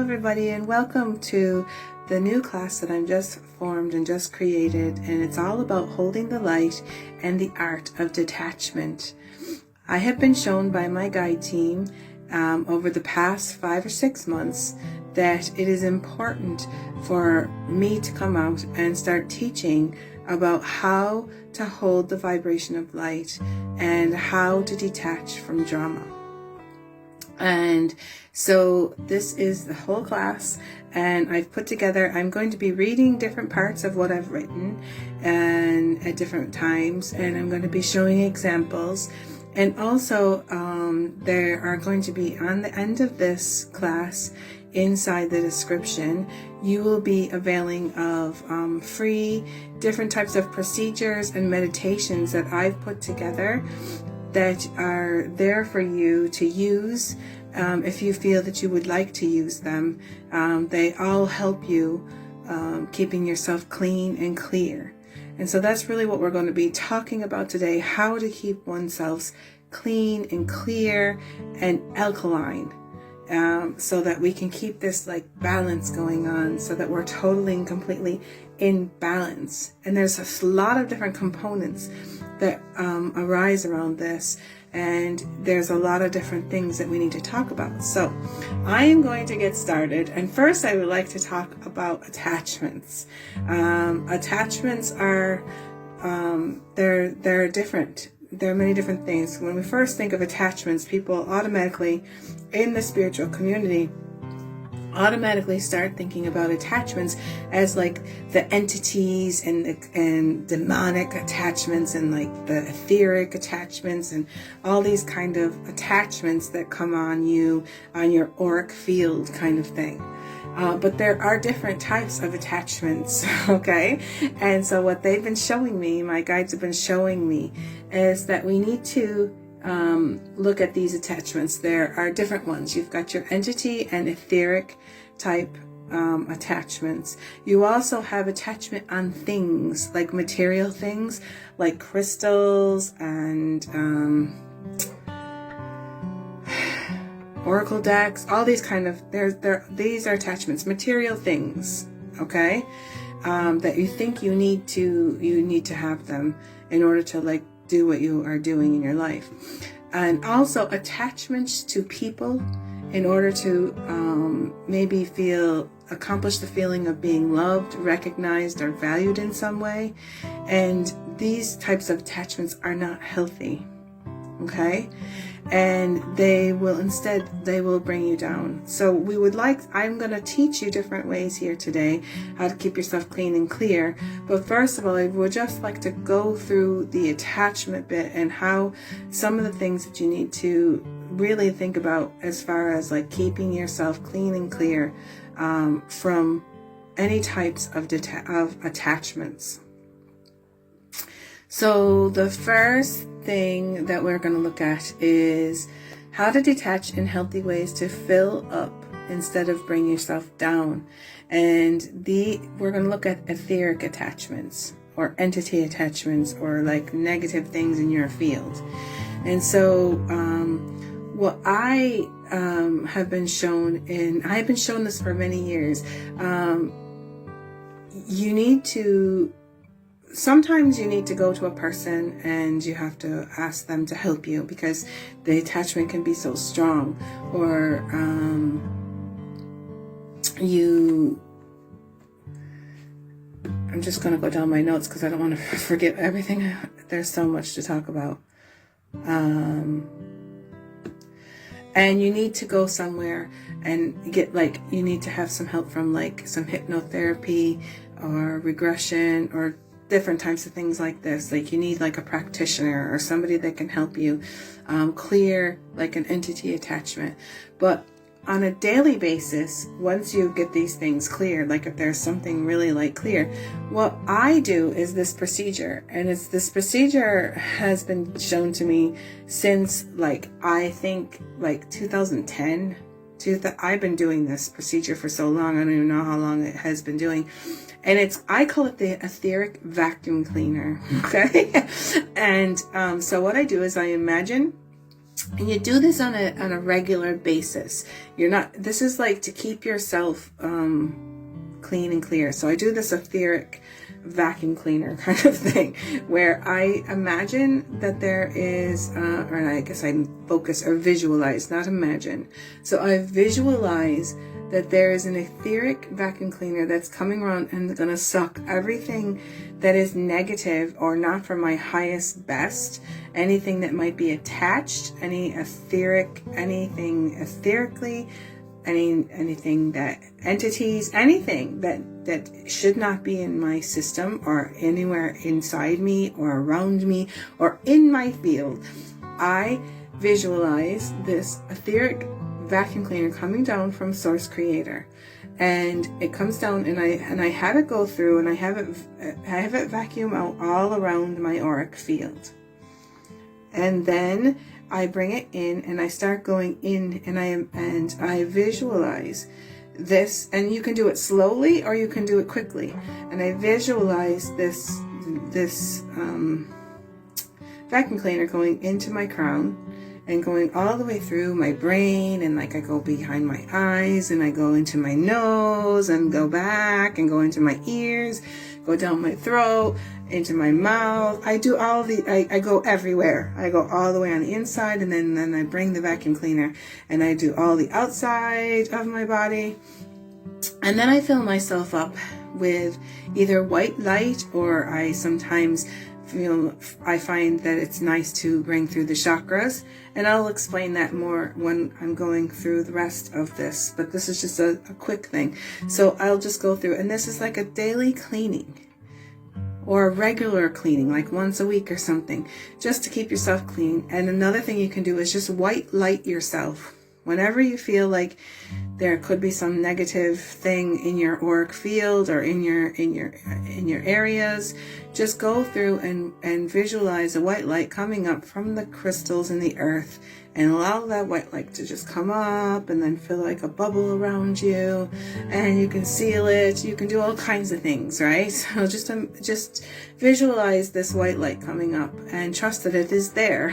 everybody, and welcome to the new class that I'm just formed and just created, and it's all about holding the light and the art of detachment. I have been shown by my guide team over the past 5 or 6 months that it is important for me to come out and start teaching about how to hold the vibration of light and how to detach from drama. And so this is the whole class, and I've put together, I'm going to be reading different parts of what I've written and at different times, and I'm going to be showing examples. And also there are going to be, on the end of this class, inside the description, you will be availing of free different types of procedures and meditations that I've put together that are there for you to use if you feel that you would like to use them. They all help you keeping yourself clean and clear. And so that's really what we're going to be talking about today, how to keep oneself clean and clear and alkaline, so that we can keep this like balance going on, so that we're totally and completely in balance. And there's a lot of different components that arise around this, and there's a lot of different things that we need to talk about. So I am going to get started, and first I would like to talk about attachments. Attachments are they're different. There are many different things. When we first think of attachments, people automatically in the spiritual community automatically start thinking about attachments as like the entities and demonic attachments and like the etheric attachments and all these kind of attachments that come on you on your auric field kind of thing. But there are different types of attachments, okay? And so what they've been showing me, my guides have been showing me, is that we need to look at these attachments. There are different ones. You've got your entity and etheric type attachments. You also have attachment on things, like material things, like crystals and oracle decks, all these kind of, these are attachments, material things, okay? That you think you need to have them in order to like do what you are doing in your life. And also attachments to people in order to maybe accomplish the feeling of being loved, recognized, or valued in some way. And these types of attachments are not healthy, okay? And they will bring you down. So I'm going to teach you different ways here today how to keep yourself clean and clear. But first of all, I would just like to go through the attachment bit and how some of the things that you need to really think about as far as like keeping yourself clean and clear from any types of attachments. So the first thing that we're going to look at is how to detach in healthy ways to fill up instead of bring yourself down. And we're going to look at etheric attachments or entity attachments or like negative things in your field. And so what I have been shown, and I've been shown this for many years, sometimes you need to go to a person and you have to ask them to help you because the attachment can be so strong. Or I'm just going to go down my notes because I don't want to forget everything. There's so much to talk about. And you need to go somewhere and you need to have some help from like some hypnotherapy or regression or different types of things like this. Like you need like a practitioner or somebody that can help you clear like an entity attachment. But on a daily basis, once you get these things cleared, like if there's something really like clear, what I do is this procedure. And this procedure has been shown to me since like, I think like 2010. I've been doing this procedure for so long. I don't even know how long it has been doing. And I call it the etheric vacuum cleaner. Okay. And so what I do is I imagine And you do this on a regular basis. This is like to keep yourself clean and clear. So I do this etheric vacuum cleaner kind of thing, where I imagine that there is, or I guess I focus or visualize, not imagine. So I visualize that there is an etheric vacuum cleaner that's coming around and going to suck everything that is negative or not for my highest best, anything that might be attached, anything etherically, anything that entities, anything that should not be in my system or anywhere inside me or around me or in my field. I visualize this etheric vacuum cleaner coming down from Source Creator, and it comes down, and I have it go through, and I have it vacuum out all around my auric field, and then I bring it in and I start going in, and I visualize this, and you can do it slowly or you can do it quickly, and I visualize this vacuum cleaner going into my crown and going all the way through my brain, and like I go behind my eyes and I go into my nose and go back and go into my ears, go down my throat, into my mouth. I do all I go everywhere. I go all the way on the inside, and then I bring the vacuum cleaner and I do all the outside of my body. And then I fill myself up with either white light, or I sometimes I find that it's nice to bring through the chakras, and I'll explain that more when I'm going through the rest of this, but this is just a quick thing. So I'll just go through, and this is like a daily cleaning or a regular cleaning, like once a week or something, just to keep yourself clean. And another thing you can do is just white light yourself. Whenever you feel like there could be some negative thing in your auric field or in your areas, just go through and visualize a white light coming up from the crystals in the earth, and allow that white light to just come up and then feel like a bubble around you, and you can seal it. You can do all kinds of things, right? So just visualize this white light coming up and trust that it is there.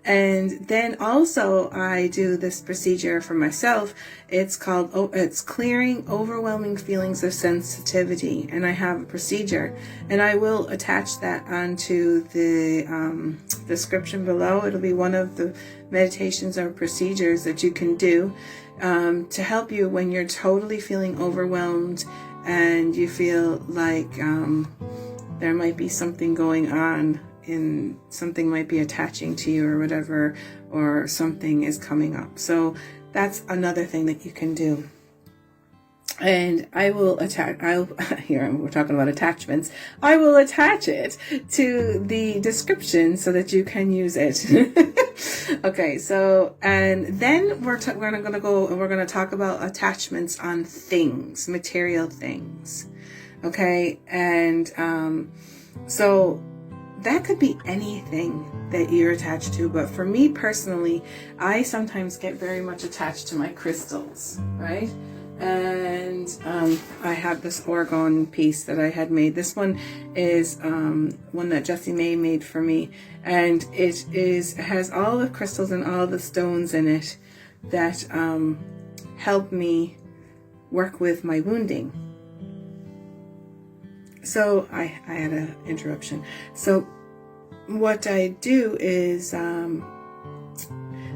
And then also I do this procedure for myself. It's called, it's clearing overwhelming feelings of sensitivity. And I have a procedure, and I will attach that onto the description below. It'll be one of the meditations or procedures that you can do to help you when you're totally feeling overwhelmed and you feel like there might be something going on, something might be attaching to you or whatever, or something is coming up. So that's another thing that you can do. And I will attach, here we're talking about attachments. I will attach it to the description so that you can use it. Okay, so, and then we're going to talk about attachments on things, material things. Okay, and so that could be anything that you're attached to, but for me personally, I sometimes get very much attached to my crystals, right? And I have this orgone piece that I had made. This one is one that Jessie May made for me, and it has all the crystals and all the stones in it that help me work with my wounding. So I had an interruption. So what I do is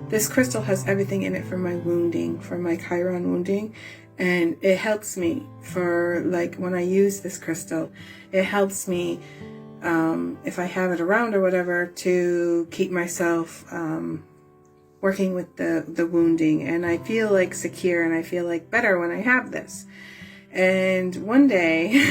this crystal has everything in it for my wounding, for my Chiron wounding, and it helps me for, like, when I use this crystal, it helps me if I have it around or whatever, to keep myself working with the wounding, and I feel like secure and I feel like better when I have this. And one day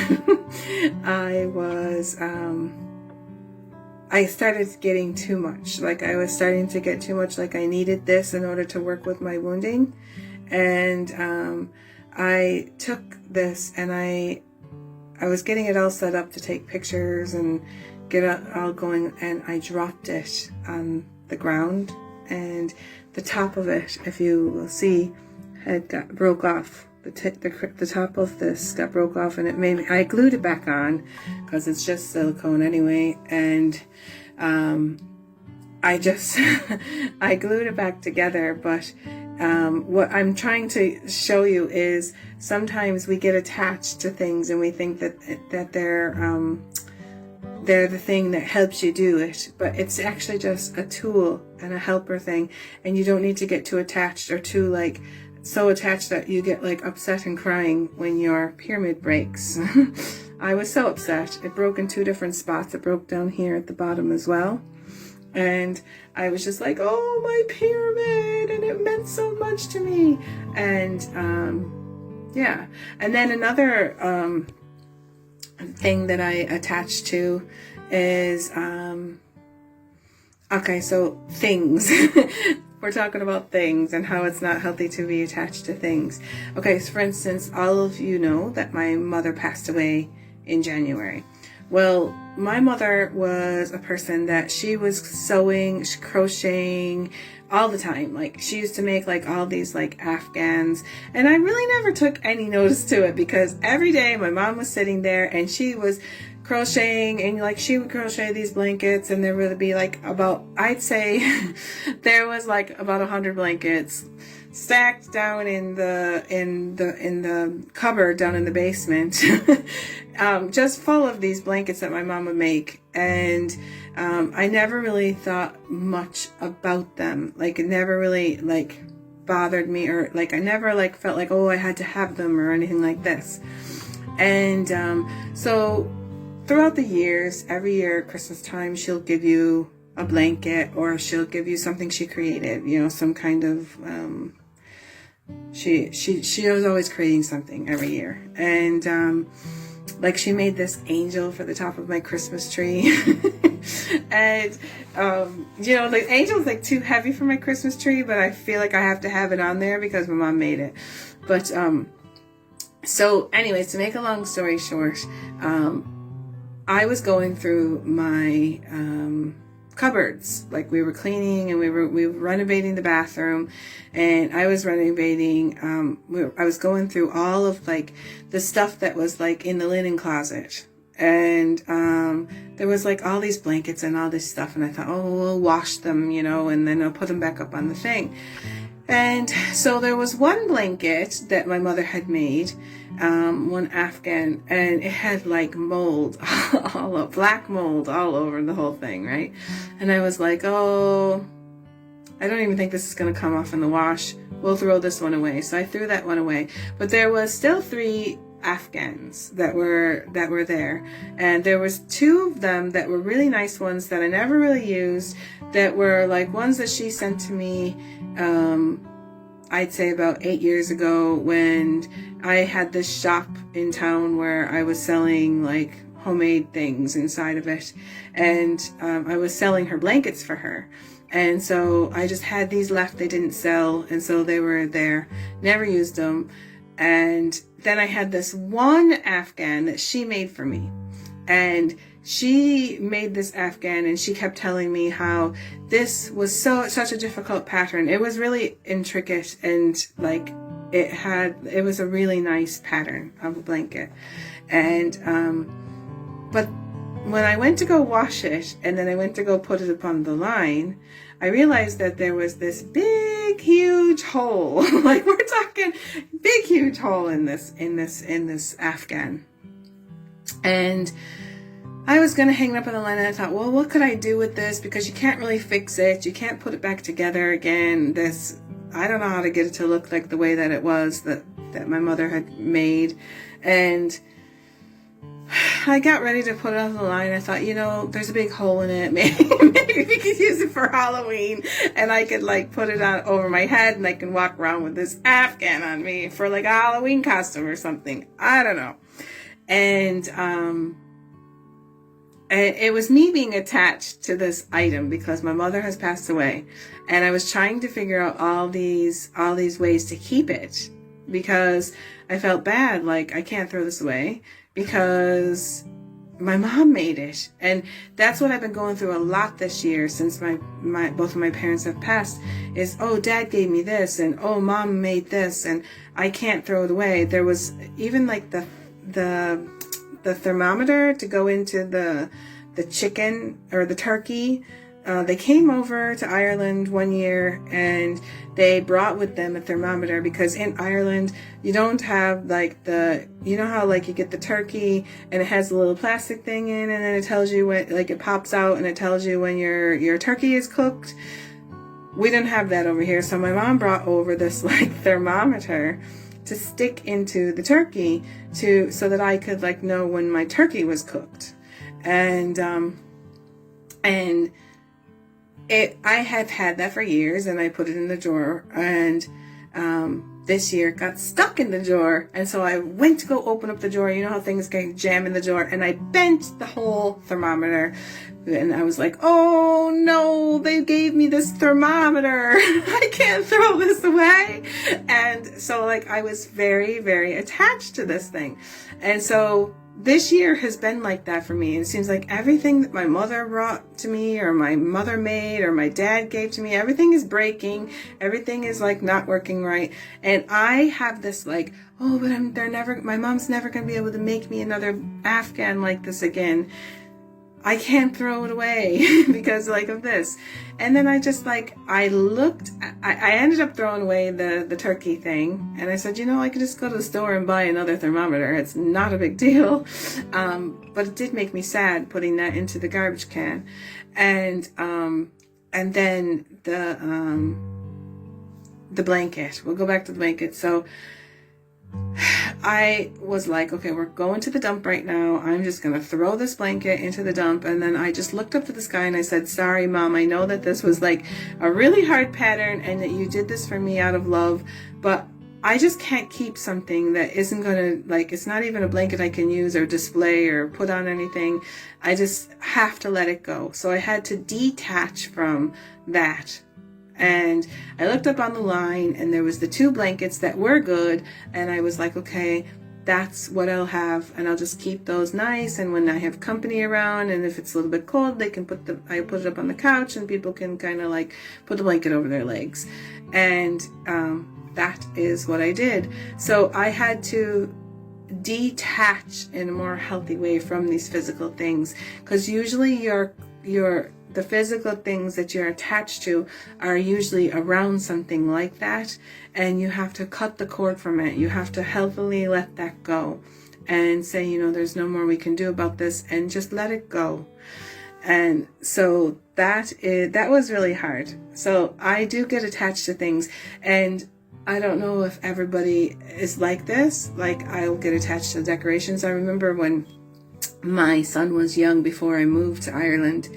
I started getting too much. Like, I was starting to get too much, like I needed this in order to work with my wounding. And I took this, and I was getting it all set up to take pictures and get it all going, and I dropped it on the ground, and the top of it, if you will see, broke off. The top of this got broke off, and I glued it back on because it's just silicone anyway, and I just I glued it back together. But what I'm trying to show you is sometimes we get attached to things and we think that they're the thing that helps you do it, but it's actually just a tool and a helper thing, and you don't need to get too attached or too like so attached that you get like upset and crying when your pyramid breaks. I was so upset. It broke in 2 different spots. It broke down here at the bottom as well, and I was just like, oh, my pyramid, and it meant so much to me. And yeah, and then another thing that I attach to is okay, so things. We're talking about things and how it's not healthy to be attached to things. Okay, so for instance, all of you know that my mother passed away in January. Well, my mother was a person that she was sewing, crocheting all the time. Like, she used to make like all these like Afghans, and I really never took any notice to it because every day my mom was sitting there and she was crocheting, and like she would crochet these blankets, and there would be like about, I'd say there was like about 100 blankets stacked down in the cupboard down in the basement, just full of these blankets that my mom would make. And I never really thought much about them. Like, it never really like bothered me, or like I never like felt like, oh, I had to have them or anything like this. And so throughout the years, every year at Christmas time, she'll give you a blanket, or she'll give you something she created, you know, some kind of she was always creating something every year. And like, she made this angel for the top of my Christmas tree. And you know, the angel's like too heavy for my Christmas tree, but I feel like I have to have it on there because my mom made it. But so anyways, to make a long story short, I was going through my cupboards. Like, we were cleaning and we were renovating the bathroom, and I was renovating, I was going through all of like the stuff that was like in the linen closet. And there was like all these blankets and all this stuff, and I thought, oh, we'll wash them, you know, and then I'll put them back up on the thing. And so there was one blanket that my mother had made, one Afghan, and it had like mold, black mold all over the whole thing, right? And I was like, oh, I don't even think this is going to come off in the wash. We'll throw this one away. So I threw that one away. But there was still 3 Afghans that were there, and there was 2 of them that were really nice ones that I never really used, that were like ones that she sent to me I'd say about 8 years ago, when I had this shop in town where I was selling like homemade things inside of it, and I was selling her blankets for her. And so I just had these left, they didn't sell, and so they were there, never used them. And then I had this one Afghan that she made for me, and she made this Afghan, and she kept telling me how this was such a difficult pattern. It was really intricate, and like it was a really nice pattern of a blanket. And but when I went to go wash it, and then I went to go put it upon the line, I realized that there was this big, huge hole. Like, we're talking big, huge hole in this Afghan. And I was going to hang it up on the line, and I thought, well, what could I do with this? Because you can't really fix it. You can't put it back together again. I don't know how to get it to look like the way that it was that my mother had made. And I got ready to put it on the line. I thought, you know, there's a big hole in it. Maybe we could use it for Halloween, and I could like put it on over my head, and I can walk around with this Afghan on me for like a Halloween costume or something. I don't know. And it was me being attached to this item because my mother has passed away, and I was trying to figure out all these ways to keep it, because I felt bad, like I can't throw this away because my mom made it. And that's what I've been going through a lot this year since both of my parents have passed, is, oh, Dad gave me this, and oh, Mom made this, and I can't throw it away. There was even like the thermometer to go into the chicken or the turkey. they came over to Ireland one year, and they brought with them a thermometer, because in Ireland you don't have like you know how like you get the turkey and it has a little plastic thing in, and then it tells you when, like, it pops out and it tells you when your turkey is cooked. We didn't have that over here, so my mom brought over this like thermometer to stick into the turkey so that I could like know when my turkey was cooked. And I have had that for years, and I put it in the drawer, and this year it got stuck in the drawer, and so I went to go open up the drawer. You know how things can jam in the drawer, and I bent the whole thermometer, and I was like, oh no, they gave me this thermometer. I can't throw this away. And so like I was very, very attached to this thing. And so this year has been like that for me. It seems like everything that my mother brought to me, or my mother made, or my dad gave to me, everything is breaking. Everything is like not working right. And I have this like, oh, but my mom's never going to be able to make me another Afghan like this again. I can't throw it away because like of this. And then I just like, I ended up throwing away the turkey thing. And I said, you know, I could just go to the store and buy another thermometer. It's not a big deal. But it did make me sad putting that into the garbage can. And then the blanket, we'll go back to the blanket. So I was like, okay, we're going to the dump right now. I'm just going to throw this blanket into the dump. And then I just looked up to the sky and I said, sorry, Mom, I know that this was like a really hard pattern and that you did this for me out of love, but I just can't keep something that isn't going to, like, it's not even a blanket I can use or display or put on anything. I just have to let it go. So I had to detach from that. And I looked up on the line, and there was the 2 blankets that were good, and I was like, okay, that's what I'll have, and I'll just keep those nice, and when I have company around, and if it's a little bit cold, they can I put it up on the couch, and people can kind of like put the blanket over their legs. And that is what I did. So I had to detach in a more healthy way from these physical things, because usually the physical things that you're attached to are usually around something like that, and you have to cut the cord from it. You have to healthily let that go and say, you know, there's no more we can do about this, and just let it go. And so that was really hard. So I do get attached to things, and I don't know if everybody is like this. Like, I'll get attached to decorations. I remember when my son was young, before I moved to Ireland,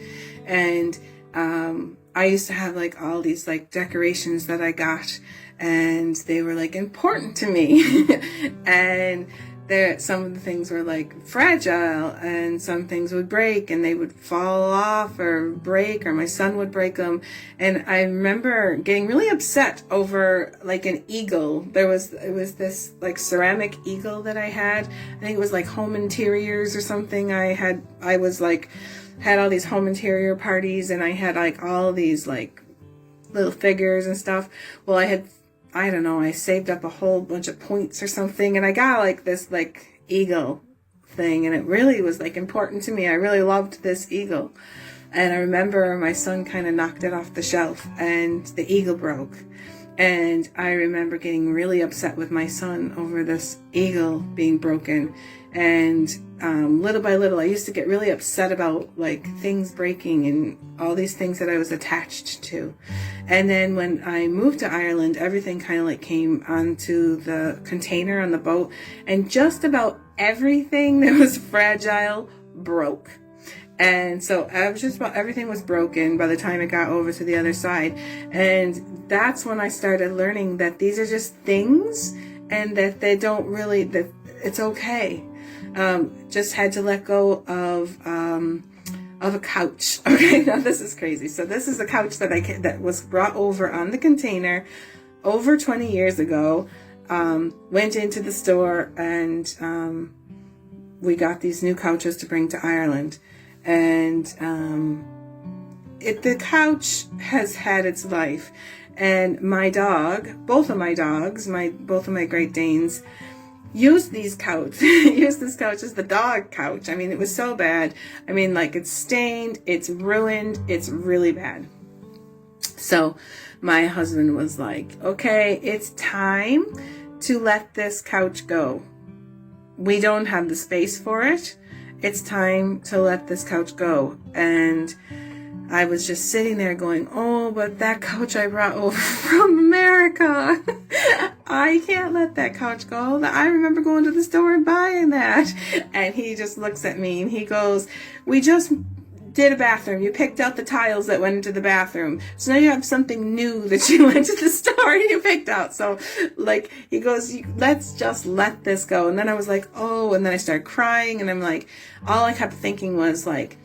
and I used to have like all these like decorations that I got, and they were like important to me. And some of the things were like fragile, and some things would break and they would fall off or break, or my son would break them. And I remember getting really upset over like an eagle. It was this like ceramic eagle that I had. I think it was like home interiors or something. I had all these home interior parties, and I had like all these like little figures and stuff. Well, I saved up a whole bunch of points or something, and I got like this like eagle thing, and it really was like important to me. I really loved this eagle. And I remember my son kind of knocked it off the shelf, and the eagle broke. And I remember getting really upset with my son over this eagle being broken. And little by little, I used to get really upset about like things breaking and all these things that I was attached to. And then when I moved to Ireland, everything kind of like came onto the container on the boat, and just about everything that was fragile broke. And so just about everything was broken by the time it got over to the other side. And that's when I started learning that these are just things, and that they don't really, that it's okay. Just had to let go of a couch. Okay, now this is crazy. So this is a couch that was brought over on the container over 20 years ago. Went into the store, and we got these new couches to bring to Ireland. And the couch has had its life. And my dog, both of my dogs, both of my Great Danes, use this couch as the dog couch. I mean, it was so bad. I mean, like, it's stained, it's ruined, it's really bad. So my husband was like, okay, it's time to let this couch go. We don't have the space for it. It's time to let this couch go. And I was just sitting there going, oh, but that couch I brought over from America, I can't let that couch go. I remember going to the store and buying that. And he just looks at me and he goes, we just did a bathroom. You picked out the tiles that went into the bathroom. So now you have something new that you went to the store and you picked out. So, like, he goes, let's just let this go. And then I was like, oh, and then I started crying. And I'm like, all I kept thinking was, like,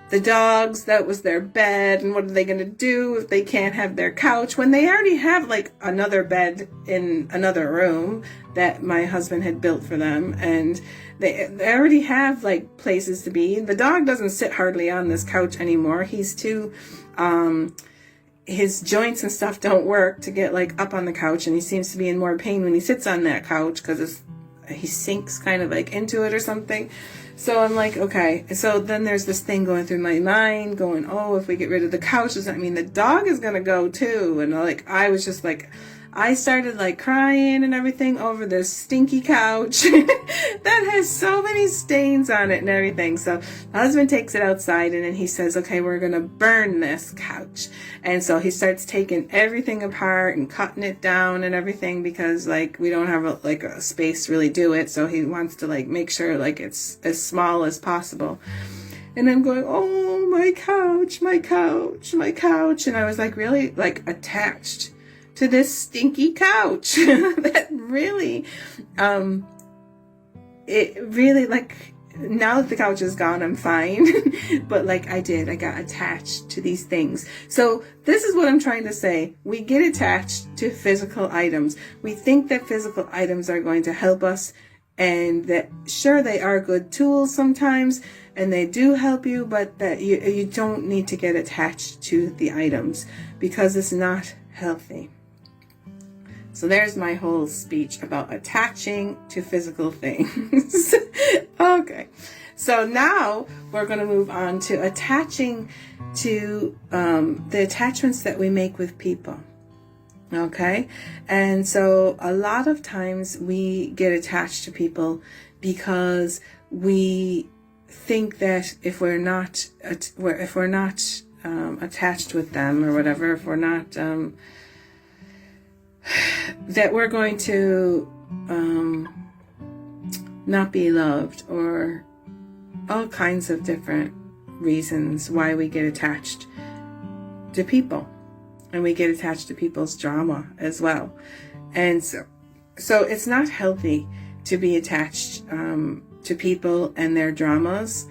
the dogs, that was their bed, and what are they going to do if they can't have their couch when they already have, like, another bed in another room that my husband had built for them, and they already have, like, places to be. The dog doesn't sit hardly on this couch anymore. He's too, his joints and stuff don't work to get, like, up on the couch, and he seems to be in more pain when he sits on that couch because he sinks kind of, like, into it or something. So I'm like, okay. So then there's this thing going through my mind going, oh, if we get rid of the couch, does that mean the dog is going to go too? And like, I was just like, I started like crying and everything over this stinky couch that has so many stains on it and everything. So my husband takes it outside and then he says, okay, we're going to burn this couch. And so he starts taking everything apart and cutting it down and everything because like we don't have a space to really do it. So he wants to like make sure like it's as small as possible. And I'm going, oh, my couch, my couch, my couch. And I was like really like attached to this stinky couch that really, it really like, now that the couch is gone, I'm fine. But like I got attached to these things. So this is what I'm trying to say. We get attached to physical items. We think that physical items are going to help us, and that sure, they are good tools sometimes and they do help you, but that you don't need to get attached to the items because it's not healthy. So there's my whole speech about attaching to physical things. Okay. So now we're going to move on to attaching to the attachments that we make with people. Okay. And so a lot of times we get attached to people because we think that if we're not attached with them or whatever, if we're not, that we're going to not be loved, or all kinds of different reasons why we get attached to people, and we get attached to people's drama as well. And so it's not healthy to be attached to people and their dramas,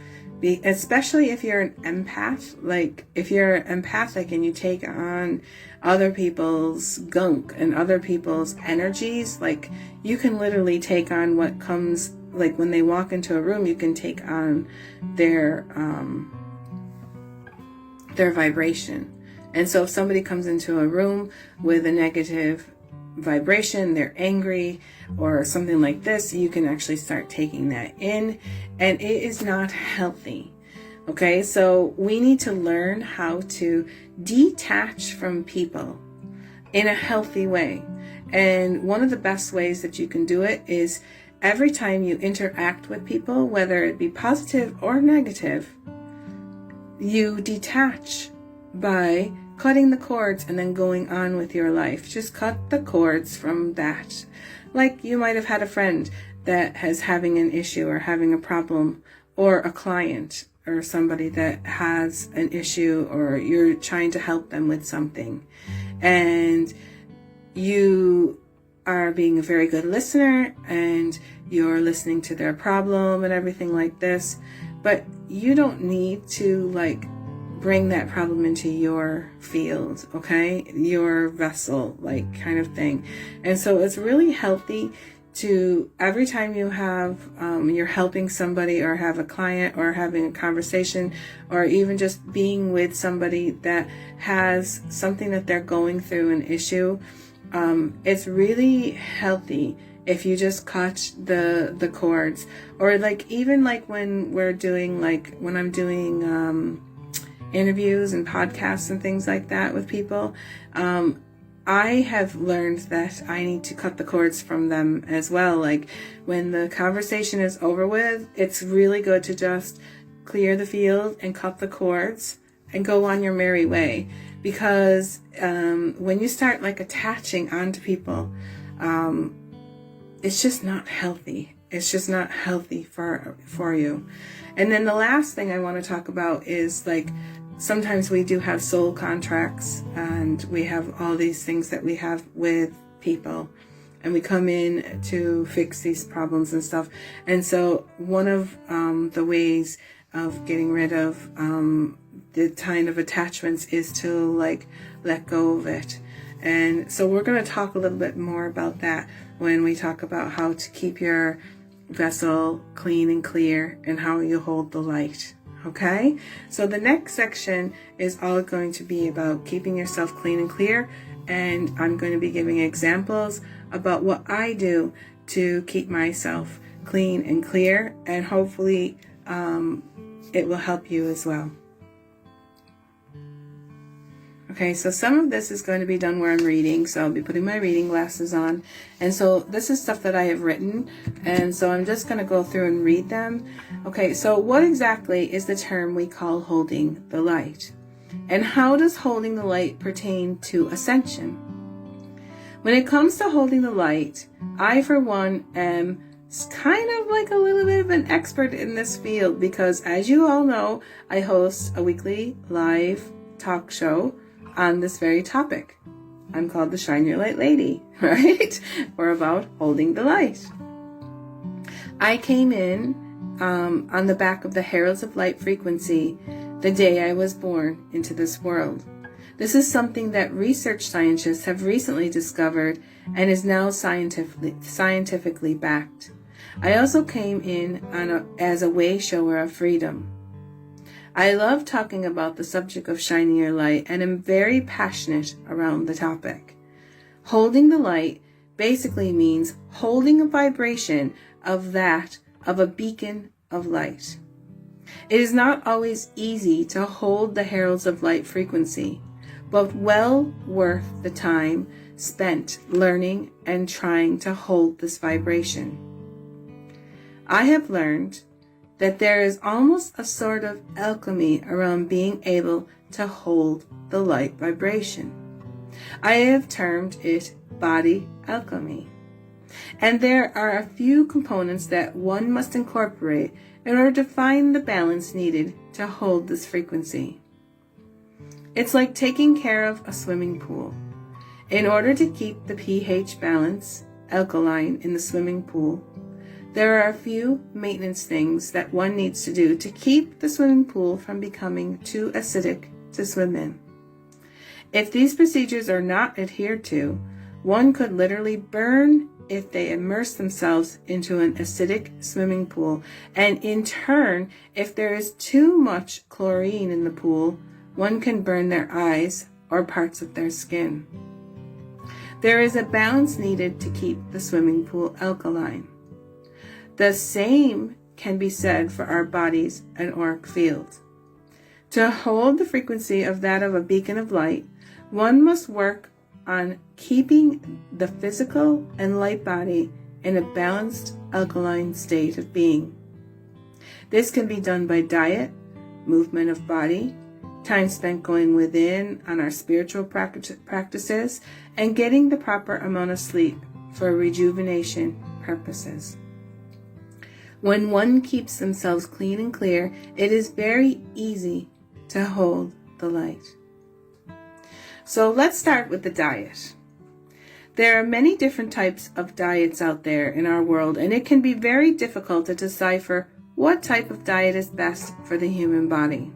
especially if you're an empath. Like if you're empathic and you take on other people's gunk and other people's energies, like you can literally take on what comes, like when they walk into a room, you can take on their vibration. And so if somebody comes into a room with a negative vibration, they're angry or something like this, you can actually start taking that in, and it is not healthy. Okay, so we need to learn how to detach from people in a healthy way. And one of the best ways that you can do it is every time you interact with people, whether it be positive or negative, you detach by cutting the cords and then going on with your life. Just cut the cords from that. Like you might have had a friend that is having an issue or having a problem, or a client or somebody that has an issue, or you're trying to help them with something, and you are being a very good listener and you're listening to their problem and everything like this, but you don't need to like bring that problem into your field, okay, your vessel, like kind of thing. And so it's really healthy to, every time you have, you're helping somebody or have a client or having a conversation, or even just being with somebody that has something that they're going through, an issue, it's really healthy if you just cut the cords. Or like even like when we're doing, like when I'm doing interviews and podcasts and things like that with people, I have learned that I need to cut the cords from them as well. Like when the conversation is over with, it's really good to just clear the field and cut the cords and go on your merry way. Because when you start like attaching onto people, it's just not healthy. It's just not healthy for you. And then the last thing I want to talk about is like, sometimes we do have soul contracts, and we have all these things that we have with people, and we come in to fix these problems and stuff. And so one of the ways of getting rid of the kind of attachments is to like let go of it. And so we're going to talk a little bit more about that when we talk about how to keep your vessel clean and clear and how you hold the light. Okay, so the next section is all going to be about keeping yourself clean and clear, and I'm going to be giving examples about what I do to keep myself clean and clear, and hopefully it will help you as well. Okay, so some of this is going to be done where I'm reading, so I'll be putting my reading glasses on. And so this is stuff that I have written, and so I'm just going to go through and read them. Okay, so what exactly is the term we call holding the light? And how does holding the light pertain to ascension? When it comes to holding the light, I, for one, am kind of like a little bit of an expert in this field because, as you all know, I host a weekly live talk show on this very topic. I'm called the Shine Your Light Lady, right? We're about holding the light. I came in on the back of the Heralds of Light frequency the day I was born into this world. This is something that research scientists have recently discovered and is now scientifically backed. I also came in as a way shower of freedom. I love talking about the subject of shining your light and am very passionate around the topic. Holding the light basically means holding a vibration of a beacon of light. It is not always easy to hold the Heralds of Light frequency, but well worth the time spent learning and trying to hold this vibration. I have learned that there is almost a sort of alchemy around being able to hold the light vibration. I have termed it body alchemy. And there are a few components that one must incorporate in order to find the balance needed to hold this frequency. It's like taking care of a swimming pool. In order to keep the pH balance, alkaline, in the swimming pool, there are a few maintenance things that one needs to do to keep the swimming pool from becoming too acidic to swim in. If these procedures are not adhered to, one could literally burn if they immerse themselves into an acidic swimming pool, and in turn, if there is too much chlorine in the pool, one can burn their eyes or parts of their skin. There is a balance needed to keep the swimming pool alkaline. The same can be said for our bodies and auric field. To hold the frequency of that of a beacon of light, one must work on keeping the physical and light body in a balanced alkaline state of being. This can be done by diet, movement of body, time spent going within on our spiritual practices, and getting the proper amount of sleep for rejuvenation purposes. When one keeps themselves clean and clear, it is very easy to hold the light. So let's start with the diet. There are many different types of diets out there in our world, and it can be very difficult to decipher what type of diet is best for the human body.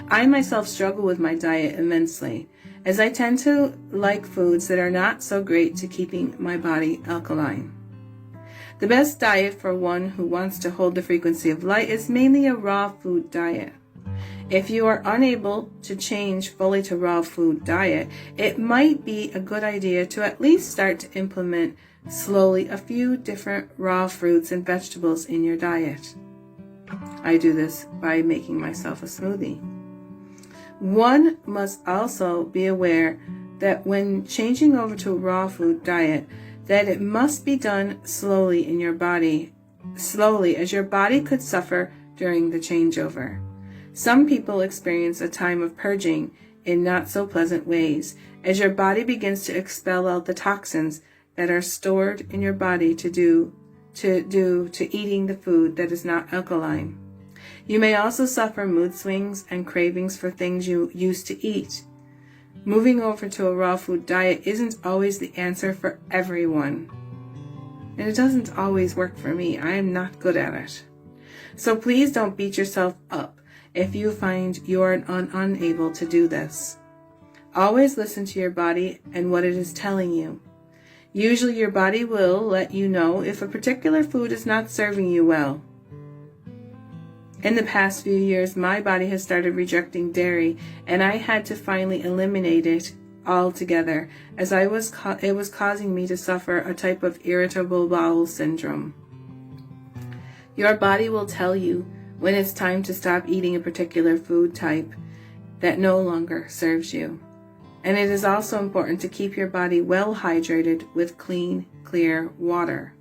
I myself struggle with my diet immensely, as I tend to like foods that are not so great to keeping my body alkaline. The best diet for one who wants to hold the frequency of light is mainly a raw food diet. If you are unable to change fully to raw food diet, it might be a good idea to at least start to implement slowly a few different raw fruits and vegetables in your diet. I do this by making myself a smoothie. One must also be aware that when changing over to a raw food diet, that it must be done slowly in your body, slowly, as your body could suffer during the changeover. Some people experience a time of purging in not so pleasant ways, as your body begins to expel out the toxins that are stored in your body to eating the food that is not alkaline. You may also suffer mood swings and cravings for things you used to eat. Moving over to a raw food diet isn't always the answer for everyone. And it doesn't always work for me. I am not good at it. So please don't beat yourself up if you find you're unable to do this. Always listen to your body and what it is telling you. Usually your body will let you know if a particular food is not serving you well. In the past few years, my body has started rejecting dairy, and I had to finally eliminate it altogether, as it was causing me to suffer a type of irritable bowel syndrome. Your body will tell you when it's time to stop eating a particular food type that no longer serves you. And it is also important to keep your body well hydrated with clean, clear water.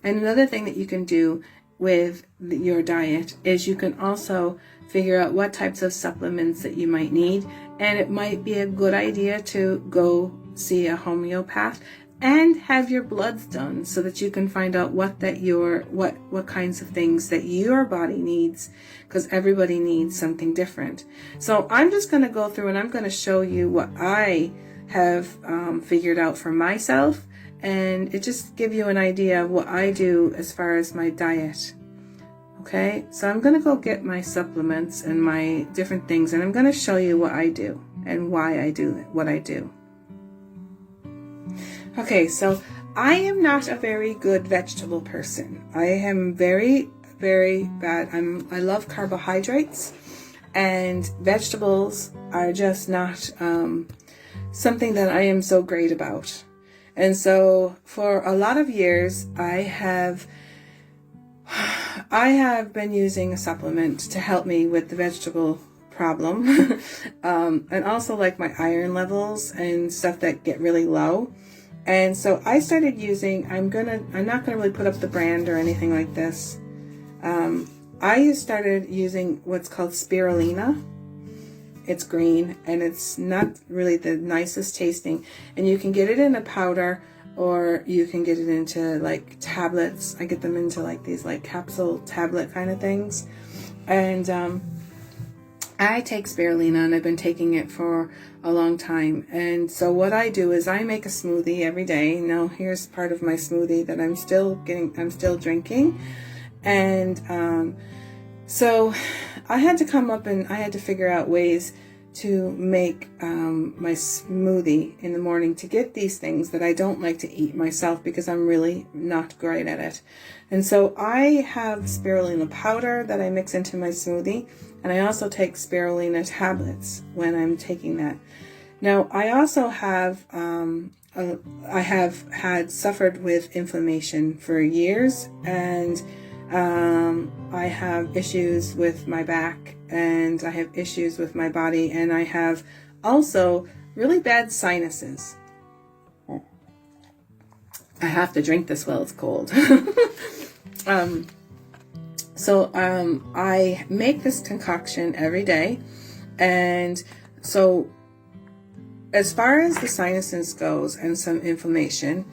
And another thing that you can do with your diet is you can also figure out what types of supplements that you might need, and it might be a good idea to go see a homeopath and have your bloods done so that you can find out what kinds of things that your body needs, because everybody needs something different. So I'm just going to go through and I'm going to show you what I have figured out for myself, and it just give you an idea of what I do as far as my diet. Okay, so I'm going to go get my supplements and my different things, and I'm going to show you what I do and why I do what I do. Okay, so I am not a very good vegetable person. I am very, very bad. I love carbohydrates, and vegetables are just not something that I am so great about. And so for a lot of years, I have been using a supplement to help me with the vegetable problem, and also like my iron levels and stuff that get really low. And so I started using, I'm not gonna really put up the brand or anything like this. I started using what's called spirulina. It's green and it's not really the nicest tasting, and you can get it in a powder or you can get it into like tablets. I get them into like these like capsule tablet kind of things. And I take spirulina, and I've been taking it for a long time. And so what I do is I make a smoothie every day. Now here's part of my smoothie that I'm still drinking. And so I had to come up and I had to figure out ways to make my smoothie in the morning to get these things that I don't like to eat myself because I'm really not great at it. And so I have spirulina powder that I mix into my smoothie, and I also take spirulina tablets when I'm taking that. Now I also have I have had suffered with inflammation for years, and I have issues with my back, and I have issues with my body, and I have also really bad sinuses. I have to drink this while it's cold. So I make this concoction every day, and so as far as the sinuses goes and some inflammation,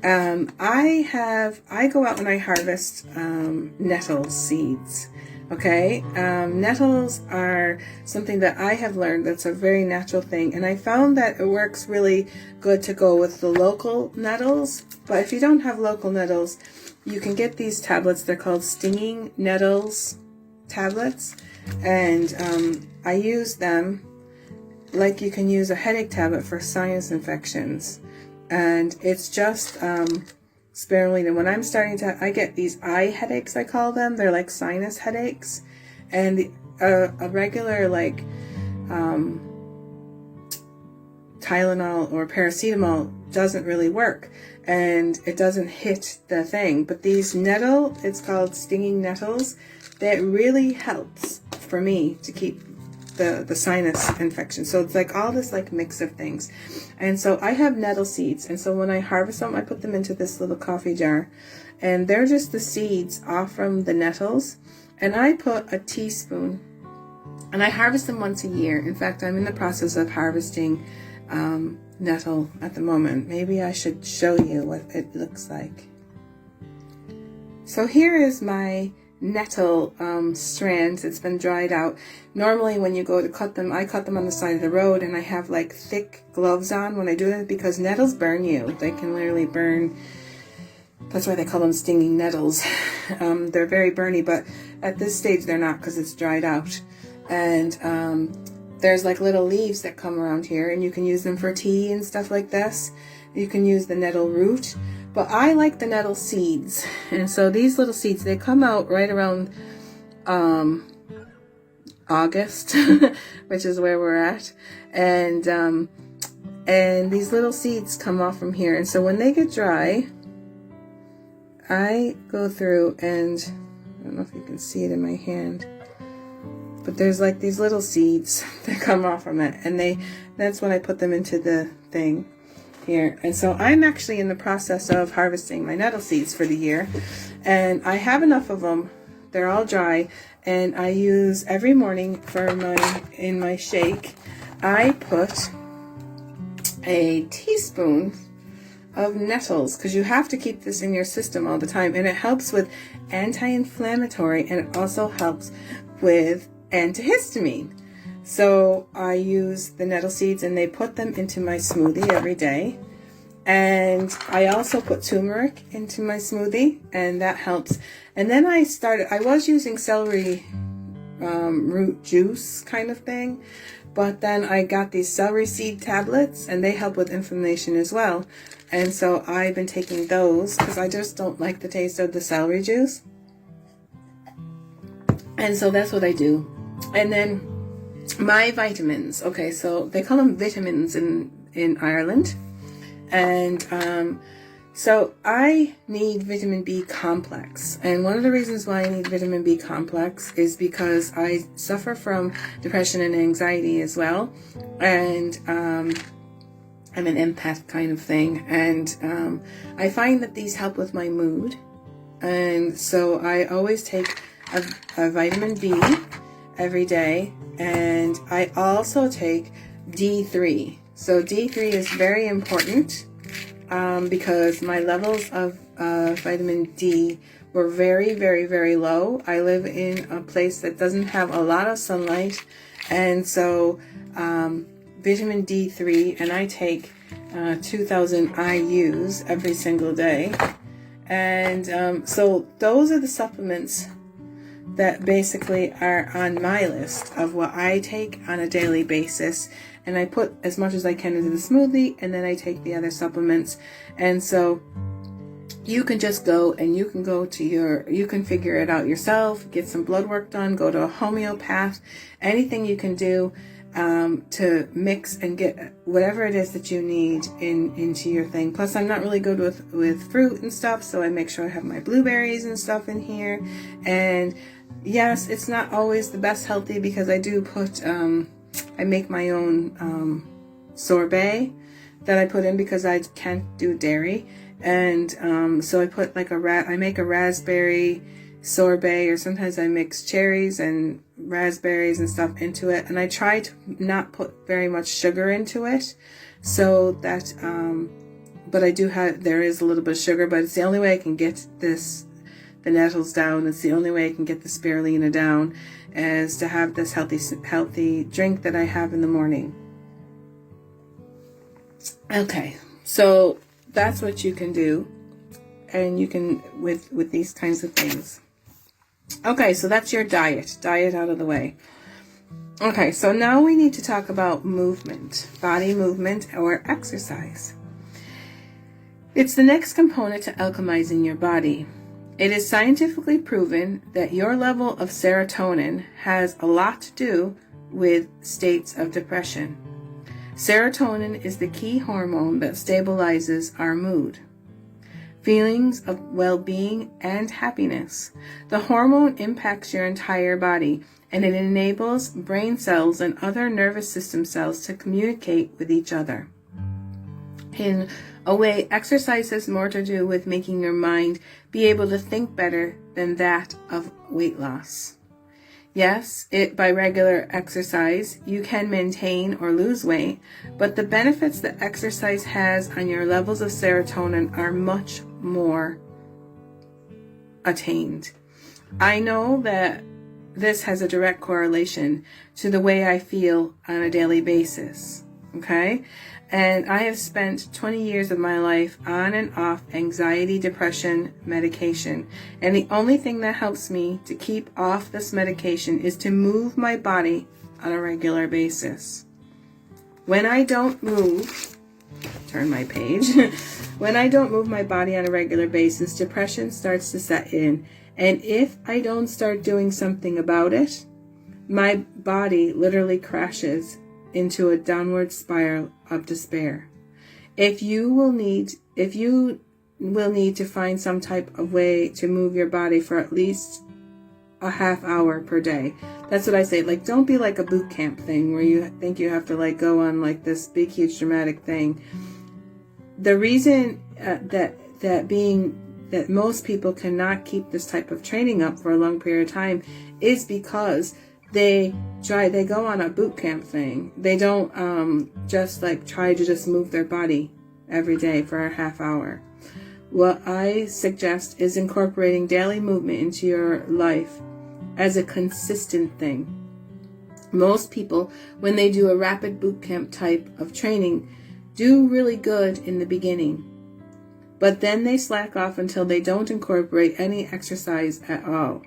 I go out and I harvest nettle seeds. Okay, nettles are something that I have learned that's a very natural thing, and I found that it works really good to go with the local nettles. But if you don't have local nettles, you can get these tablets. They're called stinging nettles tablets, and I use them like you can use a headache tablet for sinus infections. And it's just spirulina. When I get these eye headaches, I call them. They're like sinus headaches, and a regular like Tylenol or paracetamol doesn't really work. and it doesn't hit the thing. But these nettle, it's called stinging nettles, that really helps for me to keep the sinus infection. So it's like all this like mix of things. And so I have nettle seeds, and so when I harvest them, I put them into this little coffee jar, and they're just the seeds off from the nettles, and I put a teaspoon, and I harvest them once a year. In fact, I'm in the process of harvesting nettle at the moment. Maybe I should show you what it looks like. So here is my nettle strands. It's been dried out. Normally when you go to cut them, I cut them on the side of the road, and I have like thick gloves on when I do it, because nettles burn you. They can literally burn. That's why they call them stinging nettles. They're very burny, but at this stage they're not, because it's dried out. And there's like little leaves that come around here, and you can use them for tea and stuff like this. You can use the nettle root, but I like the nettle seeds. And so these little seeds, they come out right around August, which is where we're at. And these little seeds come off from here. And so when they get dry, I go through and, I don't know if you can see it in my hand, but there's like these little seeds that come off from it, and that's when I put them into the thing here. And so I'm actually in the process of harvesting my nettle seeds for the year, and I have enough of them. They're all dry, and I use every morning in my shake, I put a teaspoon of nettles, because you have to keep this in your system all the time, and it helps with anti-inflammatory, and it also helps with antihistamine. So I use the nettle seeds, and they put them into my smoothie every day. And I also put turmeric into my smoothie, and that helps. And then I was using celery root juice kind of thing, but then I got these celery seed tablets, and they help with inflammation as well. And so I've been taking those, because I just don't like the taste of the celery juice. And so that's what I do. And then my vitamins. Okay, so they call them vitamins in Ireland. And so I need vitamin B complex. And one of the reasons why I need vitamin B complex is because I suffer from depression and anxiety as well. And I'm an empath kind of thing. And I find that these help with my mood. And so I always take a vitamin B every day, and I also take D3. So D3 is very important because my levels of vitamin D were very, very, very low. I live in a place that doesn't have a lot of sunlight, and so vitamin D3, and I take 2,000 IUs every single day. And so those are the supplements that basically are on my list of what I take on a daily basis. And I put as much as I can into the smoothie, and then I take the other supplements. And so you can just go, and you can figure it out yourself, get some blood work done, go to a homeopath, anything you can do to mix and get whatever it is that you need into your thing. Plus, I'm not really good with fruit and stuff, so I make sure I have my blueberries and stuff in here. And yes, it's not always the best healthy, because I do put I make my own sorbet that I put in, because I can't do dairy. And so I put like I make a raspberry sorbet, or sometimes I mix cherries and raspberries and stuff into it, and I try to not put very much sugar into it, so that but there is a little bit of sugar, but it's the only way I can get the nettles down. It's the only way I can get the spirulina down, is to have this healthy drink that I have in the morning. Okay, so that's what you can do, and you can with these kinds of things. Okay, so that's your diet out of the way. Okay, so now we need to talk about movement, body movement or exercise. It's the next component to alchemizing your body. It is scientifically proven that your level of serotonin has a lot to do with states of depression. Serotonin is the key hormone that stabilizes our mood. feelings of well-being and happiness. The hormone impacts your entire body, and it enables brain cells and other nervous system cells to communicate with each other. In a way, exercise has more to do with making your mind be able to think better than that of weight loss. Yes, by regular exercise, you can maintain or lose weight, but the benefits that exercise has on your levels of serotonin are much more attained. I know that this has a direct correlation to the way I feel on a daily basis, okay? And I have spent 20 years of my life on and off anxiety, depression, medication. And the only thing that helps me to keep off this medication is to move my body on a regular basis. When I don't move, turn my page, when I don't move my body on a regular basis, depression starts to set in. And if I don't start doing something about it, my body literally crashes into a downward spiral of despair. If you will need to find some type of way to move your body for at least a half hour per day. That's what I say. Like, don't be like a boot camp thing where you think you have to like go on like this big, huge, dramatic thing. The reason that most people cannot keep this type of training up for a long period of time is because they go on a boot camp thing. They don't just like try to just move their body every day for a half hour. What I suggest is incorporating daily movement into your life as a consistent thing. Most people, when they do a rapid boot camp type of training, do really good in the beginning, but then they slack off until they don't incorporate any exercise at all.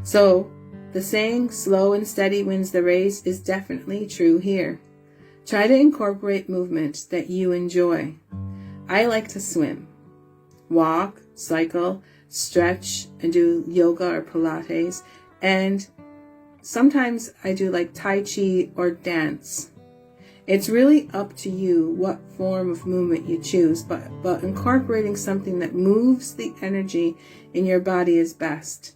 So the saying, slow and steady wins the race, is definitely true here. Try to incorporate movement that you enjoy. I like to swim, walk, cycle, stretch, and do yoga or Pilates. And sometimes I do like Tai Chi or dance. It's really up to you what form of movement you choose, but incorporating something that moves the energy in your body is best.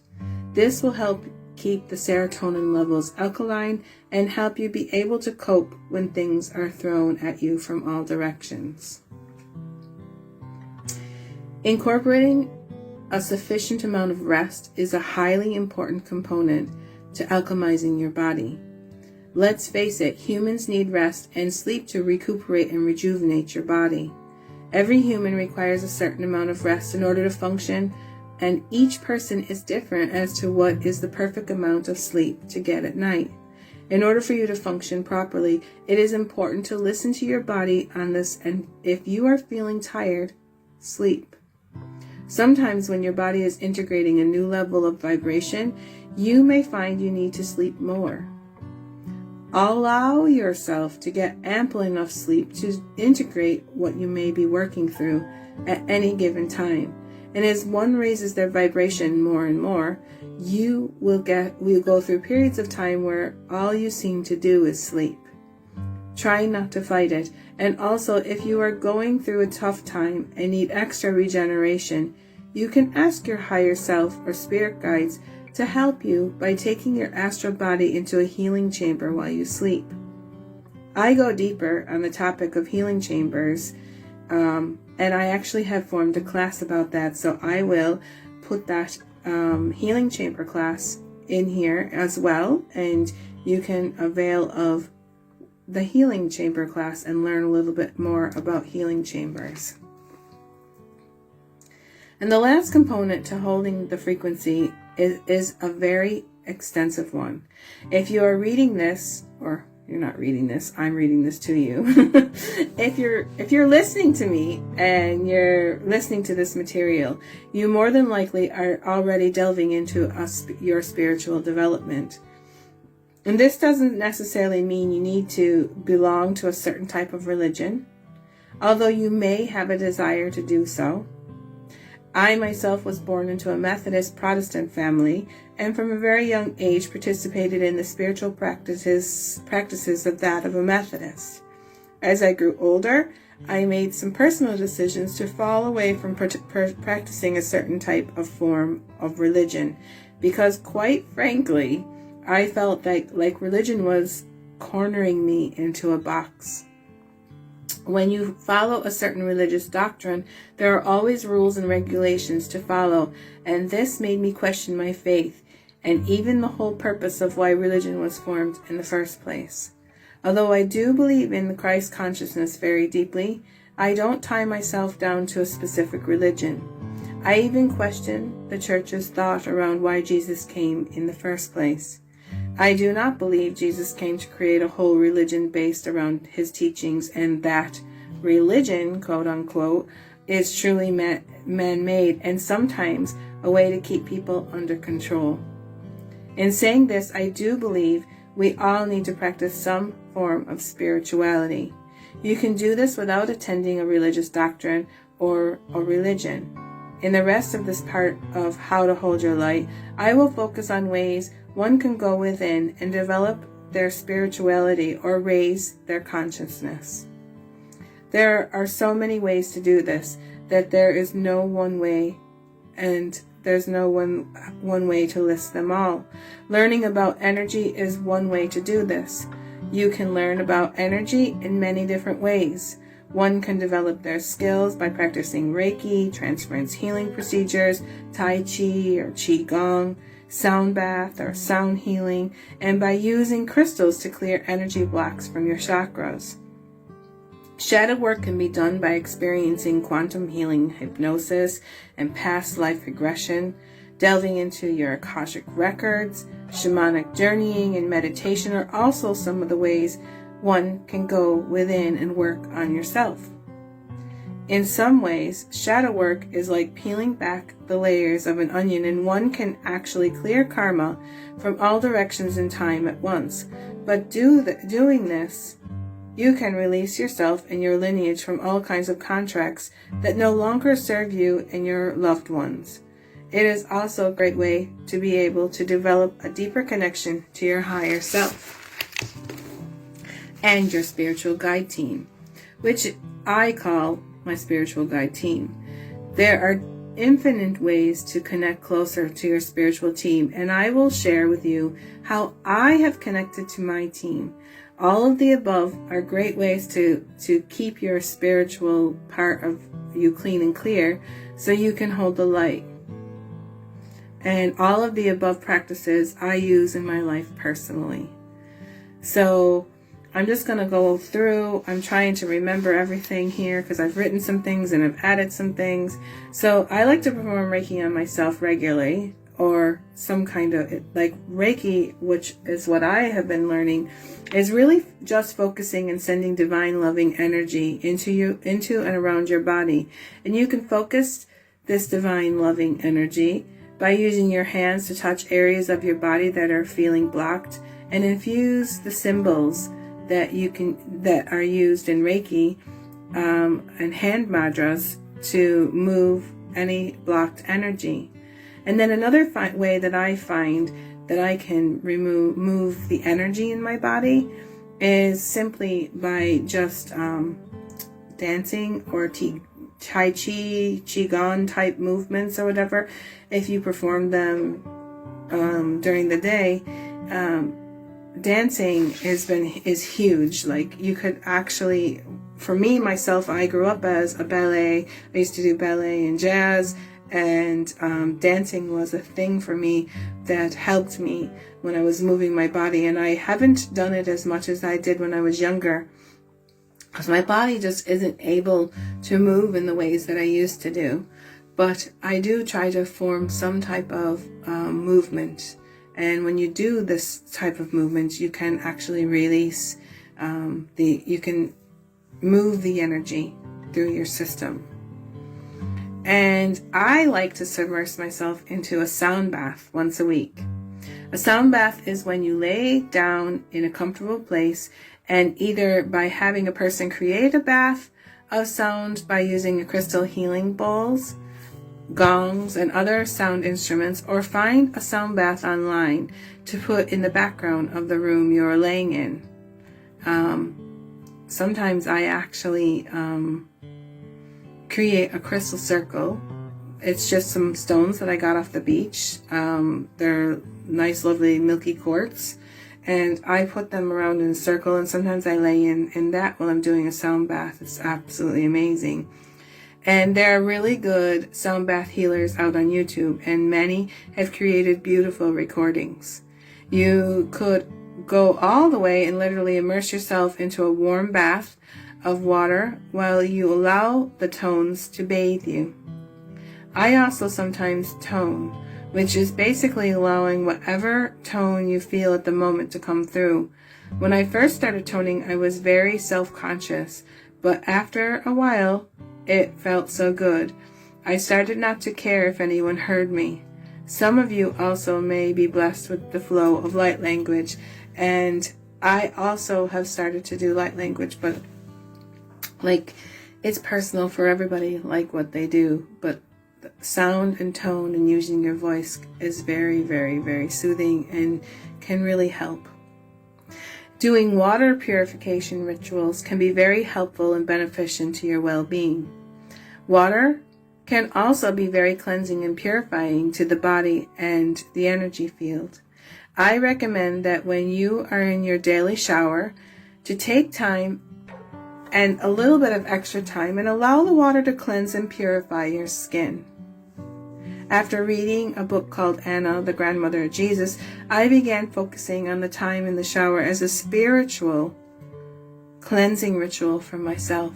This will help keep the serotonin levels alkaline and help you be able to cope when things are thrown at you from all directions. Incorporating a sufficient amount of rest is a highly important component to alchemizing your body. Let's face it, humans need rest and sleep to recuperate and rejuvenate your body. Every human requires a certain amount of rest in order to function, and each person is different as to what is the perfect amount of sleep to get at night. In order for you to function properly, it is important to listen to your body on this, and if you are feeling tired, sleep. Sometimes when your body is integrating a new level of vibration, you may find you need to sleep more. Allow yourself to get ample enough sleep to integrate what you may be working through at any given time. And as one raises their vibration more and more, you will go through periods of time where all you seem to do is sleep. Try not to fight it. And also, if you are going through a tough time and need extra regeneration, you can ask your higher self or spirit guides to help you by taking your astral body into a healing chamber while you sleep. I go deeper on the topic of healing chambers, and I actually have formed a class about that, so I will put that healing chamber class in here as well, and you can avail of the healing chamber class and learn a little bit more about healing chambers. And the last component to holding the frequency is a very extensive one. If you are reading this, or you're not reading this, I'm reading this to you. If you're listening to me and you're listening to this material, you more than likely are already delving into your spiritual development. And this doesn't necessarily mean you need to belong to a certain type of religion, although you may have a desire to do so. I myself was born into a Methodist Protestant family, and from a very young age participated in the spiritual practices of that of a Methodist. As I grew older, I made some personal decisions to fall away from practicing a certain type of form of religion, because quite frankly, I felt like religion was cornering me into a box. When you follow a certain religious doctrine, there are always rules and regulations to follow, and this made me question my faith and even the whole purpose of why religion was formed in the first place. Although I do believe in the Christ consciousness very deeply, I don't tie myself down to a specific religion. I even question the church's thought around why Jesus came in the first place. I do not believe Jesus came to create a whole religion based around his teachings, and that religion, quote unquote, is truly man-made and sometimes a way to keep people under control. In saying this, I do believe we all need to practice some form of spirituality. You can do this without attending a religious doctrine or a religion. In the rest of this part of How to Hold Your Light, I will focus on ways one can go within and develop their spirituality or raise their consciousness. There are so many ways to do this that there is no one way, and there's no one way to list them all. Learning about energy is one way to do this. You can learn about energy in many different ways. One can develop their skills by practicing Reiki, transference healing procedures, Tai Chi or Qigong, sound bath or sound healing, and by using crystals to clear energy blocks from your chakras. Shadow work can be done by experiencing quantum healing hypnosis and past life regression. Delving into your Akashic records, shamanic journeying, and meditation are also some of the ways one can go within and work on yourself. In some ways, shadow work is like peeling back the layers of an onion, and one can actually clear karma from all directions in time at once. But doing this, you can release yourself and your lineage from all kinds of contracts that no longer serve you and your loved ones. It is also a great way to be able to develop a deeper connection to your higher self and your spiritual guide team, which I call my spiritual guide team. There are infinite ways to connect closer to your spiritual team, and I will share with you how I have connected to my team. All of the above are great ways to keep your spiritual part of you clean and clear so you can hold the light. And all of the above practices I use in my life personally. So I'm just going to go through. I'm trying to remember everything here because I've written some things and I've added some things. So I like to perform Reiki on myself regularly, or some kind of, like Reiki, which is what I have been learning, is really just focusing and sending divine loving energy into and around your body. And you can focus this divine loving energy by using your hands to touch areas of your body that are feeling blocked, and infuse the symbols that are used in Reiki and hand mudras to move any blocked energy. And then another way that I find that I can move the energy in my body is simply by just dancing or Tai Chi, Qigong type movements or whatever. If you perform them during the day, dancing is huge. Like, you could actually, for me, myself, I grew up as a ballet. I used to do ballet and jazz, and dancing was a thing for me that helped me when I was moving my body. And I haven't done it as much as I did when I was younger, because my body just isn't able to move in the ways that I used to do. But I do try to form some type of movement. And when you do this type of movement, you can actually release you can move the energy through your system. And I like to submerge myself into a sound bath once a week. A sound bath is when you lay down in a comfortable place, and either by having a person create a bath of sound by using crystal healing bowls, gongs, and other sound instruments, or find a sound bath online to put in the background of the room you're laying in. sometimes I actually create a crystal circle. It's just some stones that I got off the beach. They're nice, lovely, milky quartz. And I put them around in a circle, and sometimes I lay in that while I'm doing a sound bath. It's absolutely amazing. And there are really good sound bath healers out on YouTube, and many have created beautiful recordings. You could go all the way and literally immerse yourself into a warm bath of water while you allow the tones to bathe you. I also sometimes tone, which is basically allowing whatever tone you feel at the moment to come through. When I first started toning, I was very self-conscious, but after a while, it felt so good. I started not to care if anyone heard me. Some of you also may be blessed with the flow of light language, and I also have started to do light language, but like, it's personal for everybody, like what they do, but sound and tone and using your voice is very, very, very soothing and can really help. Doing water purification rituals can be very helpful and beneficial to your well-being. Water can also be very cleansing and purifying to the body and the energy field. I recommend that when you are in your daily shower to take time and a little bit of extra time and allow the water to cleanse and purify your skin. After reading a book called Anna, the Grandmother of Jesus, I began focusing on the time in the shower as a spiritual cleansing ritual for myself.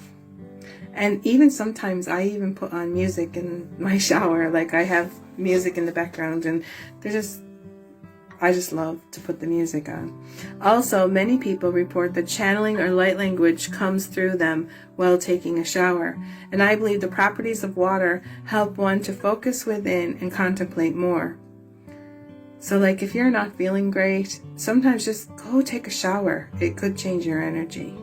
And even sometimes I even put on music in my shower, like I have music in the background, and I just love to put the music on. Also, many people report that channeling or light language comes through them while taking a shower. And I believe the properties of water help one to focus within and contemplate more. So like if you're not feeling great, sometimes just go take a shower. It could change your energy.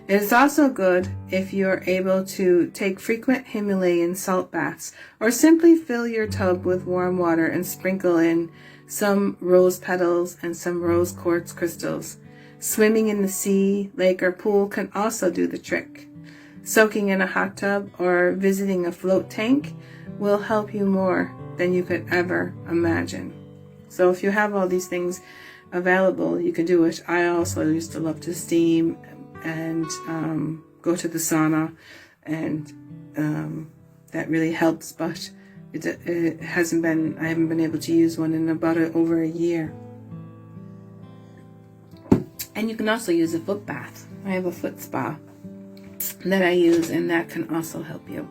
It is also good if you're able to take frequent Himalayan salt baths, or simply fill your tub with warm water and sprinkle in some rose petals and some rose quartz crystals. Swimming in the sea, lake, or pool can also do the trick. Soaking in a hot tub or visiting a float tank will help you more than you could ever imagine. So if you have all these things available, you can do it. I also used to love to steam and go to the sauna, and that really helps, but it hasn't been, I haven't been able to use one in about over a year. And you can also use a foot bath. I have a foot spa that I use, and that can also help you.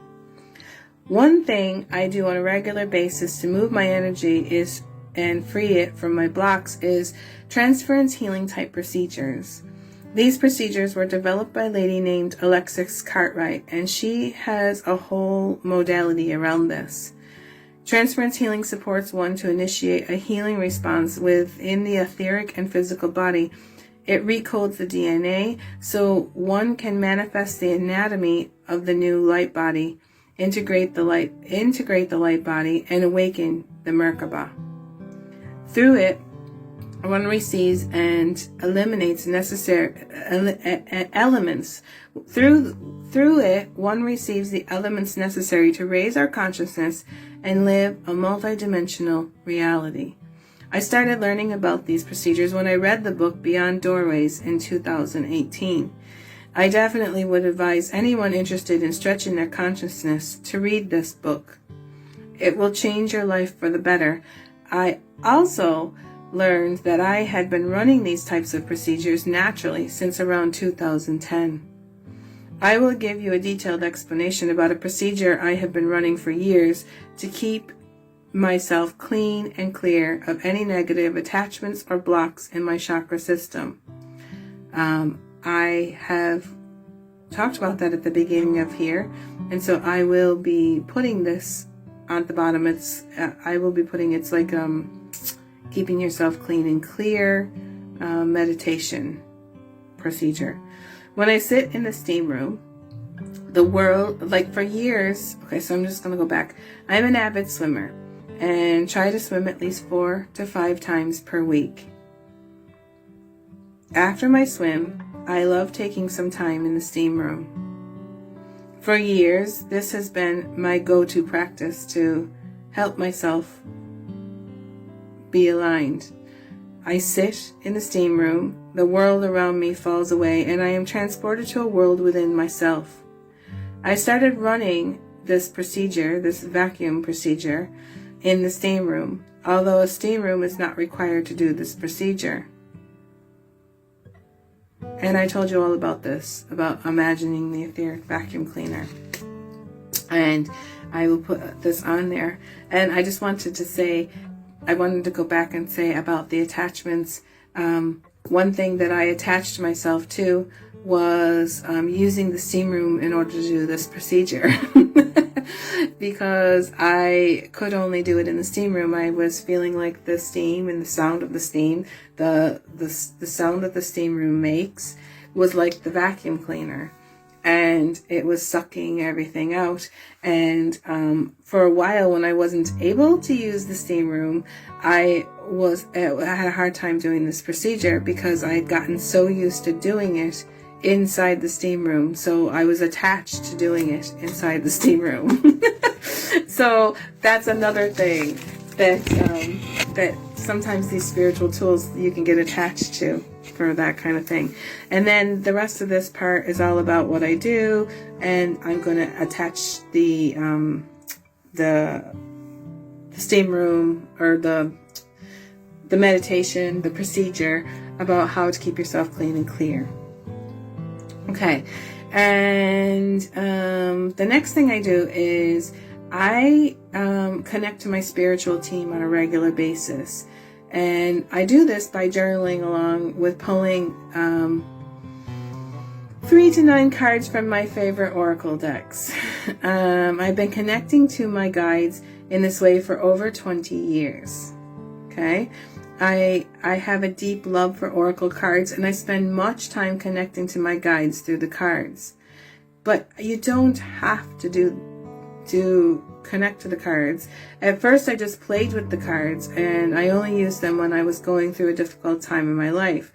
One thing I do on a regular basis to move my energy and free it from my blocks is transference healing type procedures. These procedures were developed by a lady named Alexis Cartwright, and she has a whole modality around this. Transference healing supports one to initiate a healing response within the etheric and physical body. It recodes the DNA so one can manifest the anatomy of the new light body, integrate the light body, and awaken the Merkaba. Through it, one receives and eliminates necessary elements. Through it, one receives the elements necessary to raise our consciousness and live a multidimensional reality. I started learning about these procedures when I read the book Beyond Doorways in 2018. I definitely would advise anyone interested in stretching their consciousness to read this book. It will change your life for the better. I also learned that I had been running these types of procedures naturally since around 2010. I will give you a detailed explanation about a procedure I have been running for years to keep myself clean and clear of any negative attachments or blocks in my chakra system. I have talked about that at the beginning of here, and so I will be putting this on the bottom. It's like keeping yourself clean and clear meditation procedure. When I sit in the steam room, the world, like for years, okay, so I'm just going to go back. I'm an avid swimmer and try to swim at least 4 to 5 times per week. After my swim, I love taking some time in the steam room. For years, this has been my go-to practice to help myself be aligned. I sit in the steam room, the world around me falls away, and I am transported to a world within myself. I started running this procedure, this vacuum procedure, in the steam room, although a steam room is not required to do this procedure. And I told you all about this, about imagining the etheric vacuum cleaner. And I will put this on there. And I just wanted to say, I wanted to go back and say about the attachments. One thing that I attached myself to was using the steam room in order to do this procedure. Because I could only do it in the steam room. I was feeling like the steam and the sound of the steam, the sound that the steam room makes was like the vacuum cleaner. And it was sucking everything out. And for a while, when I wasn't able to use the steam room, I had a hard time doing this procedure because I had gotten so used to doing it inside the steam room. So I was attached to doing it inside the steam room. So that's another thing that sometimes these spiritual tools you can get attached to for that kind of thing. And then the rest of this part is all about what I do, and I'm going to attach the steam room, or the meditation, the procedure about how to keep yourself clean and clear. Okay, and the next thing I do is I connect to my spiritual team on a regular basis. And I do this by journaling along with pulling 3 to 9 cards from my favorite oracle decks. I've been connecting to my guides in this way for over 20 years. Okay? I have a deep love for oracle cards, and I spend much time connecting to my guides through the cards. But you don't have to connect to the cards. At first, I just played with the cards, and I only used them when I was going through a difficult time in my life.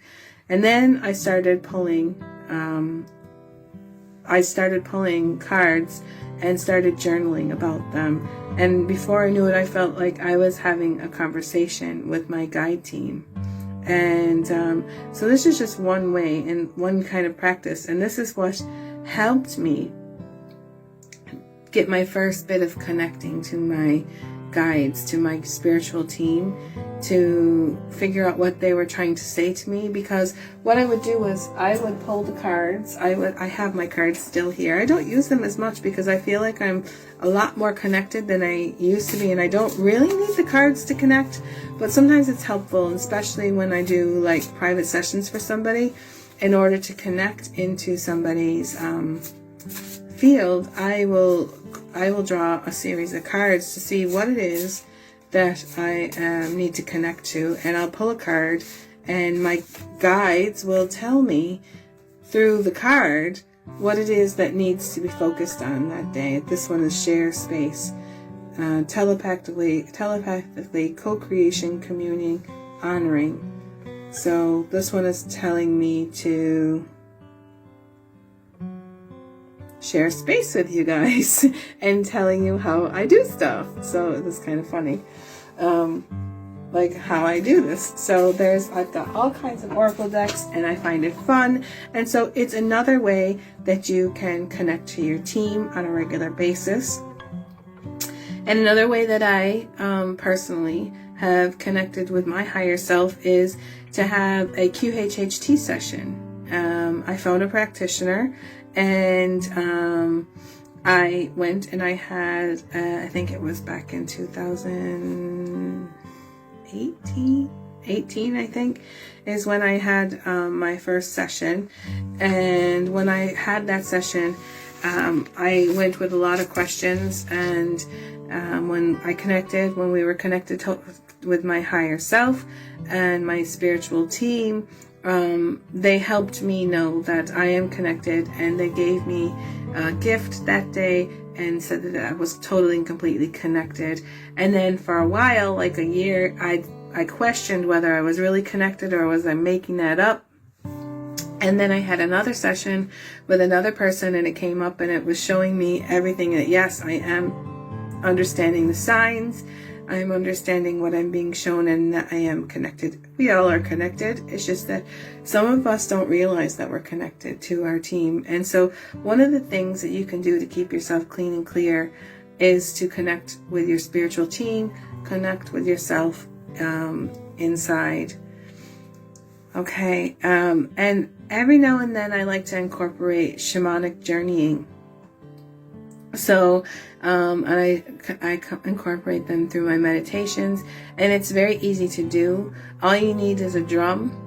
And then I started pulling cards and started journaling about them. And before I knew it, I felt like I was having a conversation with my guide team. And so this is just one way and one kind of practice. And this is what helped me get my first bit of connecting to my guides, to my spiritual team, to figure out what they were trying to say to me. Because what I would do was I would pull the cards. I have my cards still here. I don't use them as much because I feel like I'm a lot more connected than I used to be, and I don't really need the cards to connect, but sometimes it's helpful, especially when I do like private sessions for somebody. In order to connect into somebody's field, I will draw a series of cards to see what it is that I need to connect to, and I'll pull a card, and my guides will tell me through the card what it is that needs to be focused on that day. This one is share space, telepathically, co-creation, communing, honoring. So this one is telling me to share space with you guys and telling you how I do stuff. So it's kind of funny, like how I do this. So I've got all kinds of oracle decks, and I find it fun. And so it's another way that you can connect to your team on a regular basis. And another way that I personally have connected with my higher self is to have a QHHT session. I found a practitioner, and I went and I had, I think it was back in 2018, I think, is when I had my first session. And when I had that session, I went with a lot of questions, and when we were connected with my higher self and my spiritual team, they helped me know that I am connected, and they gave me a gift that day and said that I was totally and completely connected. And then for a while, like a year, I questioned whether I was really connected or was I making that up. And then I had another session with another person, and it came up and it was showing me everything that, yes, I am understanding the signs. I'm understanding what I'm being shown, and that I am connected. We all are connected. It's just that some of us don't realize that we're connected to our team. And so one of the things that you can do to keep yourself clean and clear is to connect with your spiritual team, connect with yourself inside. Okay, and every now and then I like to incorporate shamanic journeying. So I incorporate them through my meditations, and it's very easy to do. All you need is a drum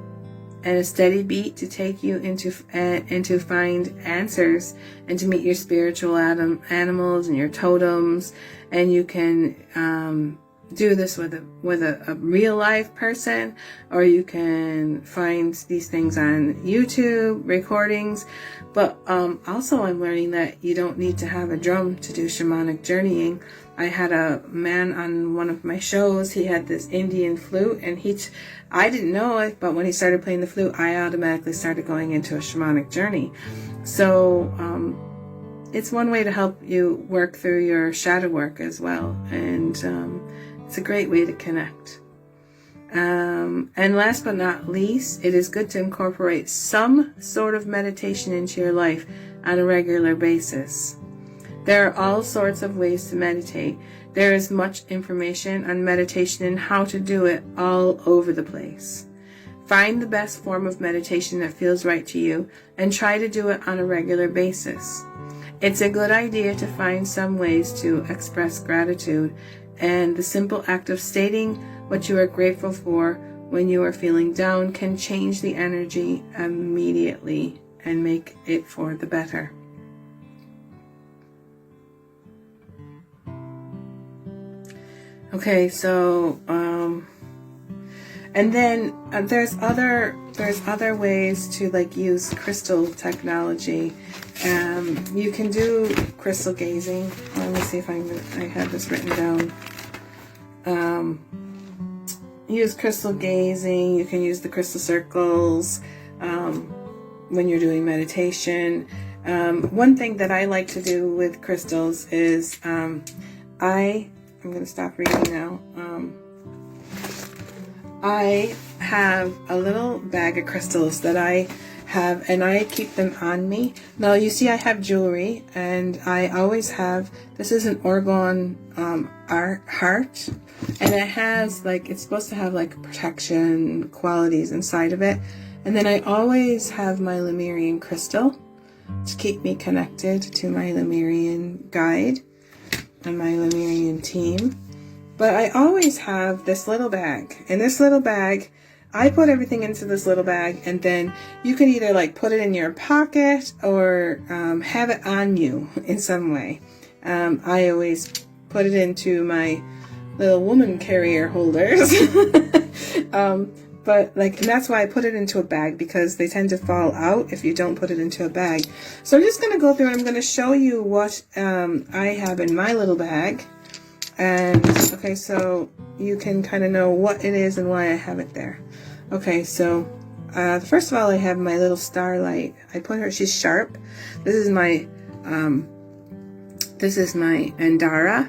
and a steady beat to take you into find answers and to meet your spiritual animals and your totems. And you can do this with a real life person, or you can find these things on YouTube recordings. But also I'm learning that you don't need to have a drum to do shamanic journeying. I had a man on one of my shows. He had this Indian flute, and I didn't know it, but when he started playing the flute, I automatically started going into a shamanic journey. So it's one way to help you work through your shadow work as well, and it's a great way to connect. And last but not least, it is good to incorporate some sort of meditation into your life on a regular basis. There are all sorts of ways to meditate. There is much information on meditation and how to do it all over the place. Find the best form of meditation that feels right to you and try to do it on a regular basis. It's a good idea to find some ways to express gratitude, and the simple act of stating what you are grateful for when you are feeling down can change the energy immediately and make it for the better. Okay, so and then there's other ways to like use crystal technology. You can do crystal gazing. Let me see if I have this written down. Use crystal gazing. You can use the crystal circles when you're doing meditation. One thing that I like to do with crystals is I'm going to stop reading now. I have a little bag of crystals that I have, and I keep them on me. Now you see I have jewelry, and I always have, this is an orgone heart, and it has it's supposed to have protection qualities inside of it. And then I always have my Lemurian crystal to keep me connected to my Lemurian guide and my Lemurian team. But I always have this little bag. In this little bag, I put everything into this little bag, and then you can either put it in your pocket or have it on you in some way. I always put it into my little woman carrier holders. But and that's why I put it into a bag, because they tend to fall out if you don't put it into a bag. So I'm just going to go through and I'm going to show you what I have in my little bag. And okay, so you can kind of know what it is and why I have it there. Okay, so first of all, I have my little starlight. I put her, she's sharp. This is my Andara.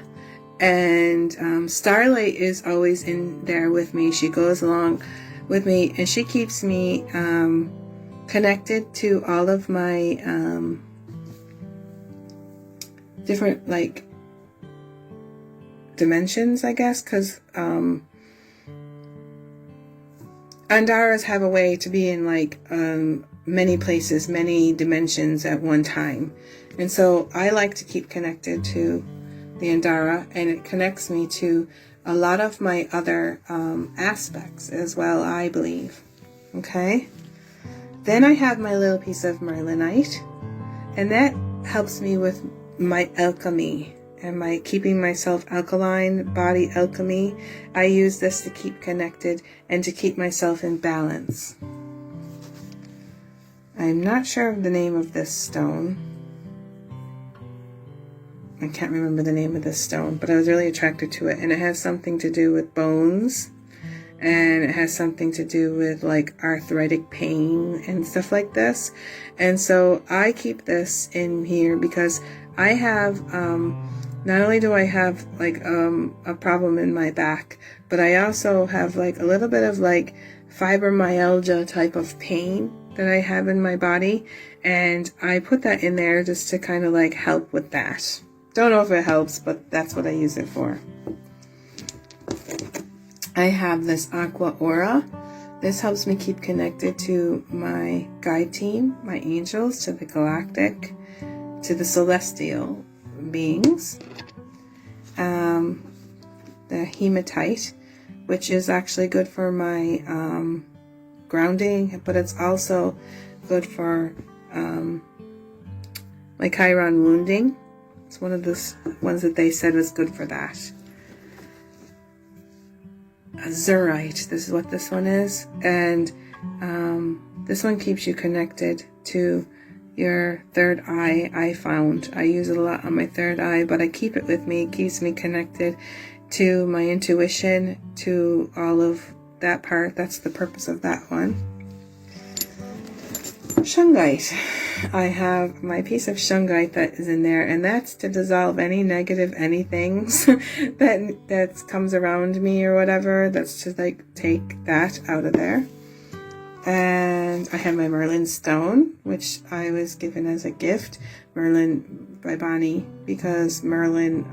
And Starlight is always in there with me. She goes along with me, and she keeps me connected to all of my different dimensions, I guess, because Andaras have a way to be in many places, many dimensions at one time. And so I like to keep connected to the Andara, and it connects me to a lot of my other aspects as well, I believe. Okay, then I have my little piece of Merlinite, and that helps me with my alchemy and my keeping myself alkaline, body alchemy. I use this to keep connected and to keep myself in balance. I'm not sure of the name of this stone. I can't remember the name of this stone, but I was really attracted to it, and it has something to do with bones and it has something to do with like arthritic pain and stuff like this. And so I keep this in here because I have not only do I have like a problem in my back, but I also have like a little bit of like fibromyalgia type of pain that I have in my body, and I put that in there just to kind of like help with that. Don't know if it helps, but that's what I use it for. I have this Aqua Aura. This helps me keep connected to my guide team, my angels, to the galactic, to the celestial beings. The hematite, which is actually good for my grounding, but it's also good for my Chiron wounding. It's one of the ones that they said was good for that. Azurite, this is what this one is, and this one keeps you connected to your third eye. I found I use it a lot on my third eye, but I keep it with me. It keeps me connected to my intuition, to all of that part. That's the purpose of that one. Shungite. I have my piece of shungite that is in there, and that's to dissolve any negative anythings that comes around me or whatever. That's to like take that out of there. And I have my Merlin stone, which I was given as a gift. Merlin by Bonnie, because Merlin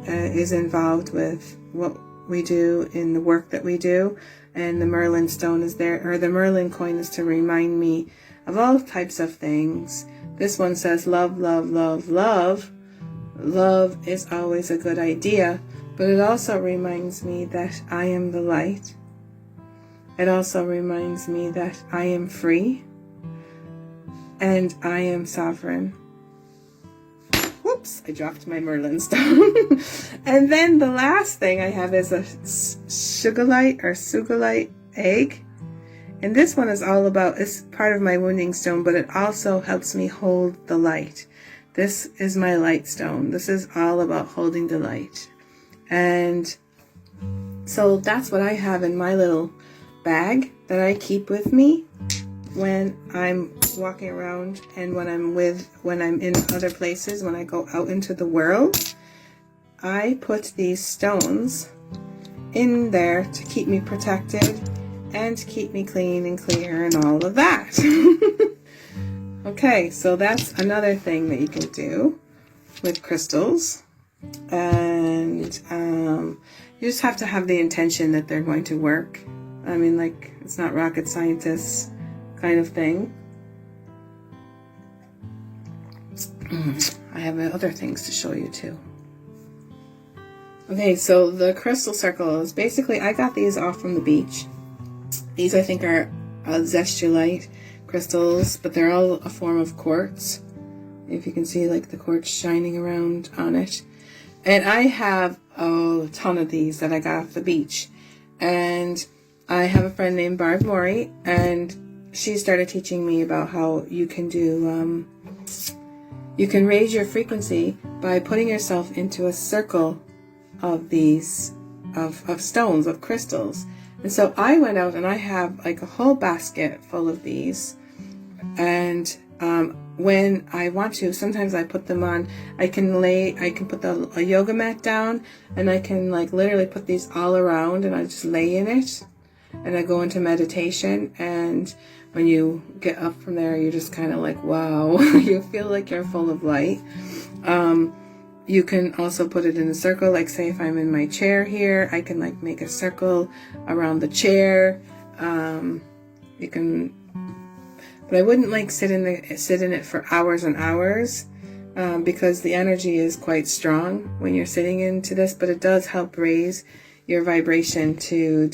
is involved with what we do in the work that we do. And the Merlin stone is there, or the Merlin coin is to remind me of all types of things. This one says love, love, love, love. Love is always a good idea, but it also reminds me that I am the light. It also reminds me that I am free and I am sovereign. Whoops, I dropped my Merlin stone. And then the last thing I have is a sugarlight or sugarlight egg. And this one is all about, it's part of my wounding stone, but it also helps me hold the light. This is my light stone. This is all about holding the light. And so that's what I have in my little bag that I keep with me when I'm walking around and when I'm in other places, when I go out into the world. I put these stones in there to keep me protected and to keep me clean and clear and all of that. Okay, so that's another thing that you can do with crystals. And you just have to have the intention that they're going to work. I mean, like, it's not rocket scientist kind of thing. I have other things to show you too. Okay, so the crystal circles, basically I got these off from the beach. These I think are zestulite crystals, but they're all a form of quartz. If you can see like the quartz shining around on it. And I have a ton of these that I got off the beach. And I have a friend named Barb Mori, and she started teaching me about how you can do, you can raise your frequency by putting yourself into a circle of these, of stones, of crystals. And so I went out and I have like a whole basket full of these. And when I want to, sometimes I put them on, I can put a yoga mat down, and I can like literally put these all around, and I just lay in it. And I go into meditation, and when you get up from there, you're just kind of like, wow, you feel like you're full of light. You can also put it in a circle, like say if I'm in my chair here, I can like make a circle around the chair. You can, but I wouldn't like sit in it for hours and hours, because the energy is quite strong when you're sitting into this, but it does help raise your vibration to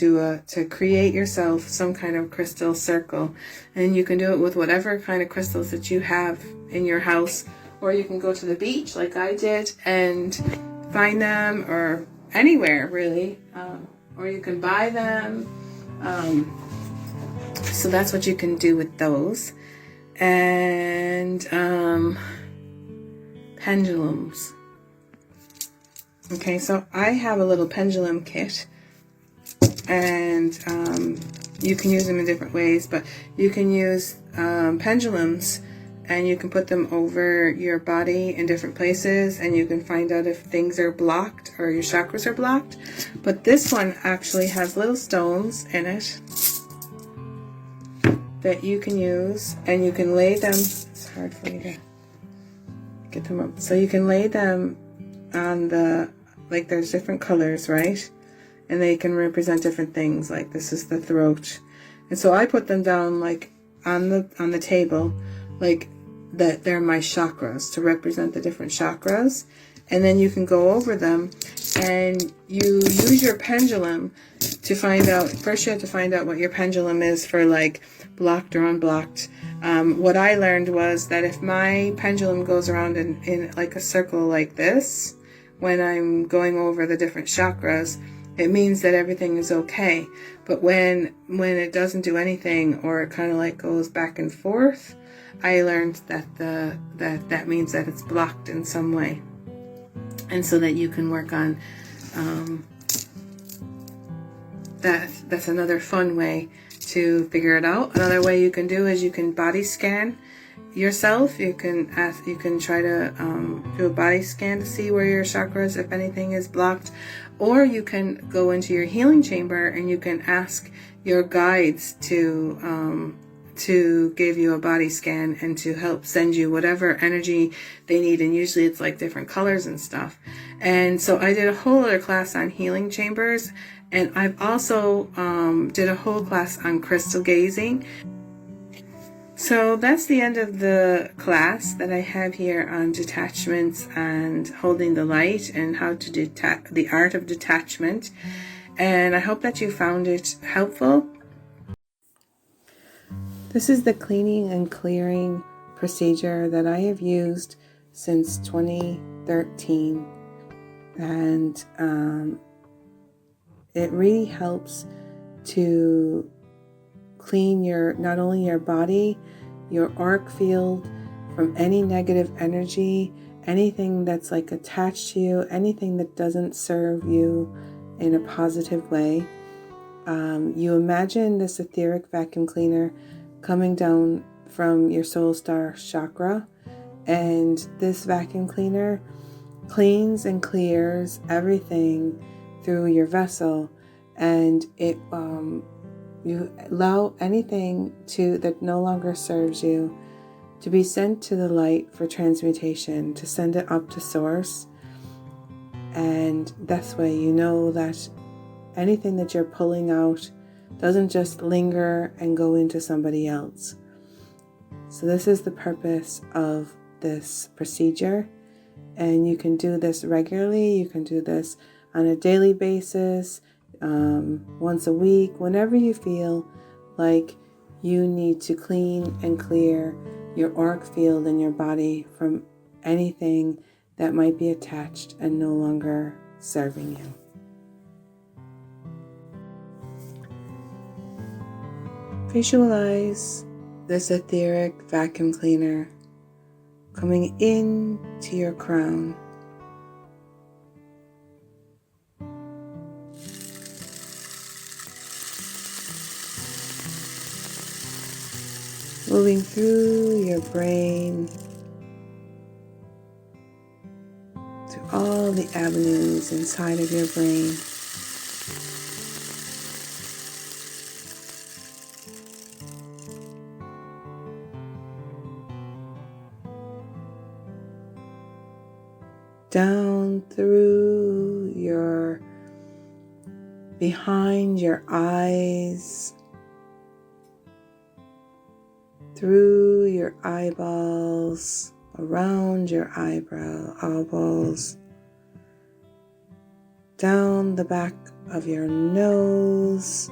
create yourself some kind of crystal circle. And you can do it with whatever kind of crystals that you have in your house, or you can go to the beach like I did and find them, or anywhere really, or you can buy them. So that's what you can do with those. And pendulums. Okay, so I have a little pendulum kit, and you can use them in different ways, but you can use pendulums, and you can put them over your body in different places, and you can find out if things are blocked or your chakras are blocked. But this one actually has little stones in it that you can use, and you can lay them. It's hard for you to get them up. So you can lay them on the, like, there's different colors, right? And they can represent different things. Like this is the throat, and so I put them down like on the table, like that they're my chakras, to represent the different chakras. And then you can go over them, and you use your pendulum to find out. First you have to find out what your pendulum is for, like blocked or unblocked. What I learned was that if my pendulum goes around in like a circle like this, when I'm going over the different chakras, it means that everything is okay. But when it doesn't do anything, or it kind of like goes back and forth, I learned that that means that it's blocked in some way. And so that you can work on that's another fun way to figure it out. Another way you can do is you can body scan yourself. You can try to do a body scan to see where your chakras, if anything, is blocked. Or you can go into your healing chamber and you can ask your guides to give you a body scan and to help send you whatever energy they need. And usually it's like different colors and stuff. And so I did a whole other class on healing chambers, and I've also did a whole class on crystal gazing. So that's the end of the class that I have here on detachments and holding the light, and how to detach, the art of detachment. And I hope that you found it helpful. This is the cleaning and clearing procedure that I have used since 2013. And it really helps to clean not only your body, your auric field, from any negative energy, anything that's like attached to you, anything that doesn't serve you in a positive way. You imagine this etheric vacuum cleaner coming down from your soul star chakra, and this vacuum cleaner cleans and clears everything through your vessel, and it you allow anything that no longer serves you to be sent to the light for transmutation, to send it up to source. And this way you know that anything that you're pulling out doesn't just linger and go into somebody else. So this is the purpose of this procedure, and you can do this regularly. You can do this on a daily basis, once a week, whenever you feel like you need to clean and clear your auric field in your body from anything that might be attached and no longer serving you. Visualize this etheric vacuum cleaner coming into your crown, moving through your brain to all the avenues inside of your brain, down through behind your eyes, through your eyeballs, around your eyeballs, down the back of your nose,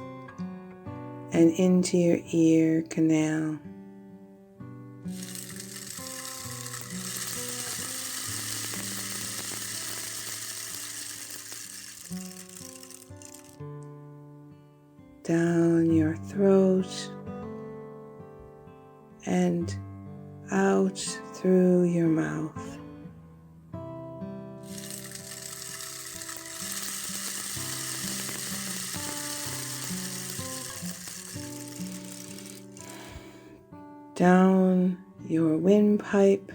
and into your ear canal. Down your throat and out through your mouth. down your windpipe,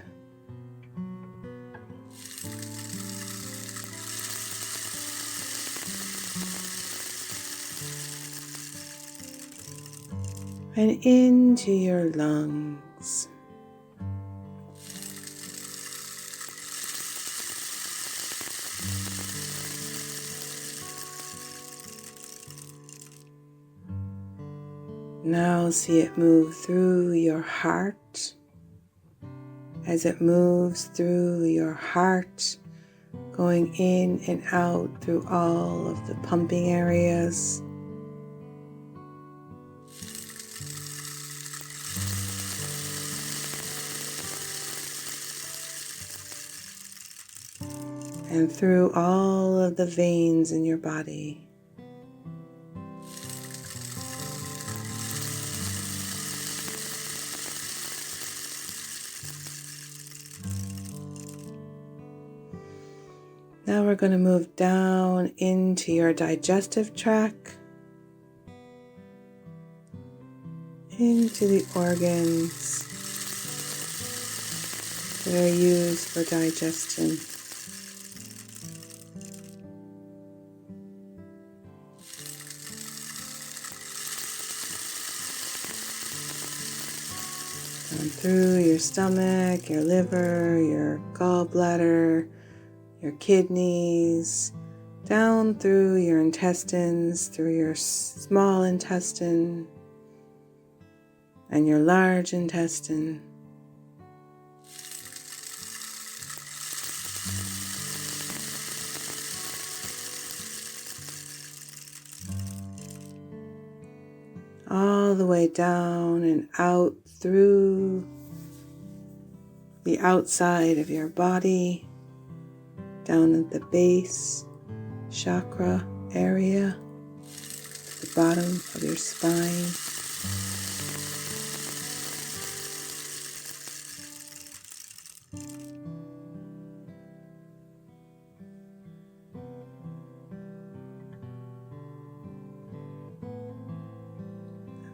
and into your lungs. Now see it move through your heart. As it moves through your heart, going in and out through all of the pumping areas. And through all of the veins in your body. Now we're going to move down into your digestive tract, into the organs that are used for digestion. Down through your stomach, your liver, your gallbladder, your kidneys, down through your intestines, through your small intestine and your large intestine. All the way down and out through the outside of your body, down at the base chakra area, the bottom of your spine.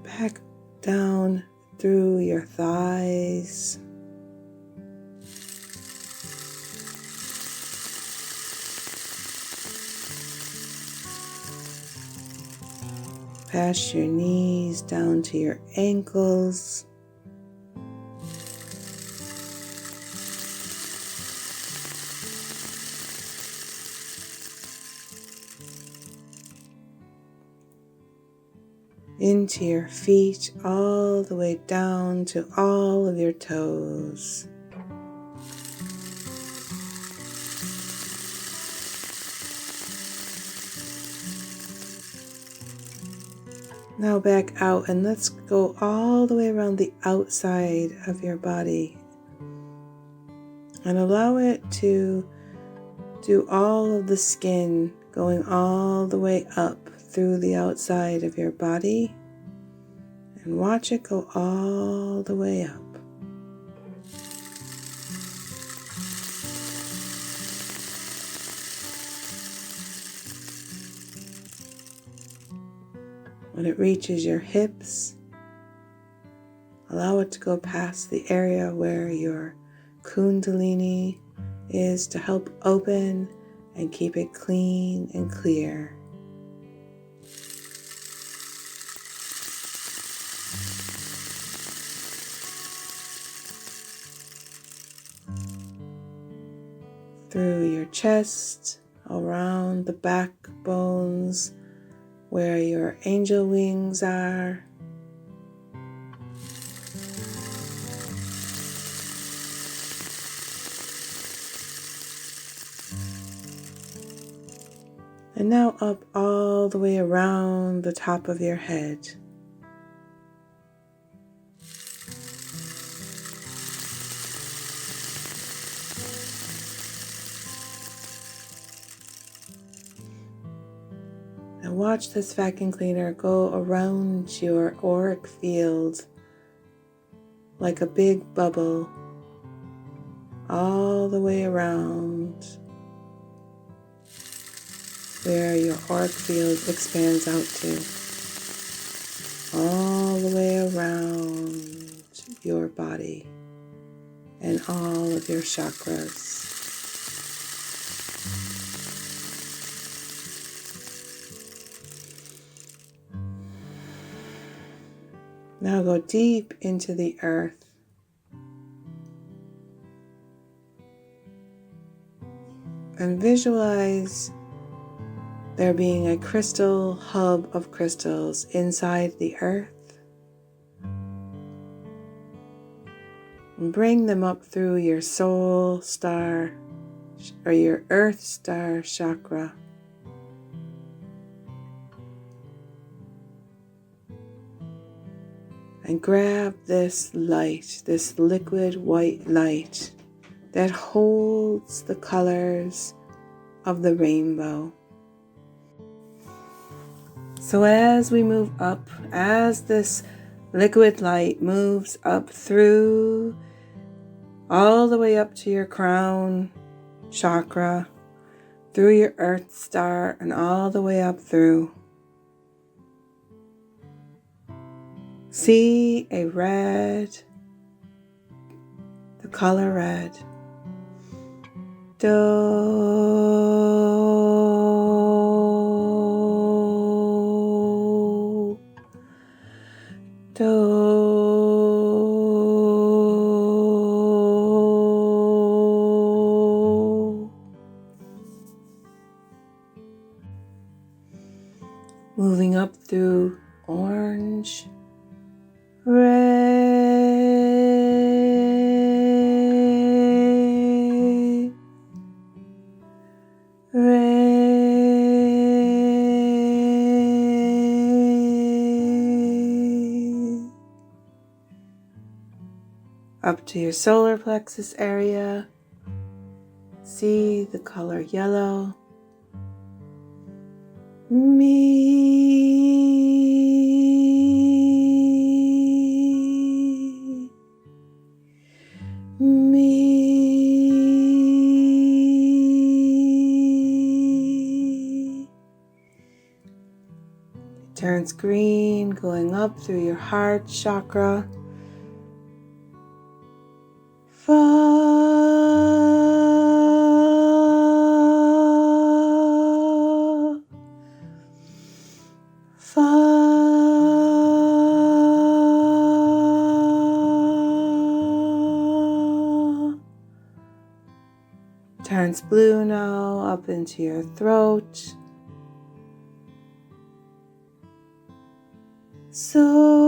Back down through your thighs. Past your knees down to your ankles. Into your feet, all the way down to all of your toes. Now back out and let's go all the way around the outside of your body and allow it to do all of the skin going all the way up through the outside of your body, and watch it go all the way up. When it reaches your hips, allow it to go past the area where your Kundalini is to help open and keep it clean and clear. Through your chest, around the backbones, where your angel wings are. And now up all the way around the top of your head. Now watch this vacuum cleaner go around your auric field like a big bubble, all the way around where your auric field expands out to. All the way around. your body and all of your chakras. Now go deep into the earth. And visualize there being a crystal hub of crystals inside the earth. And bring them up through your soul star or your earth star chakra. And grab this light, this liquid white light that holds the colors of the rainbow. So as we move up, as this liquid light moves up through, all the way up to your crown chakra, through your earth star, and all the way up through, see a red, the color red. Do, do. Moving up through orange, red, red, up to your solar plexus area. See the color yellow. Me. It turns green, going up through your heart chakra. Turns blue now up into your throat. Soul.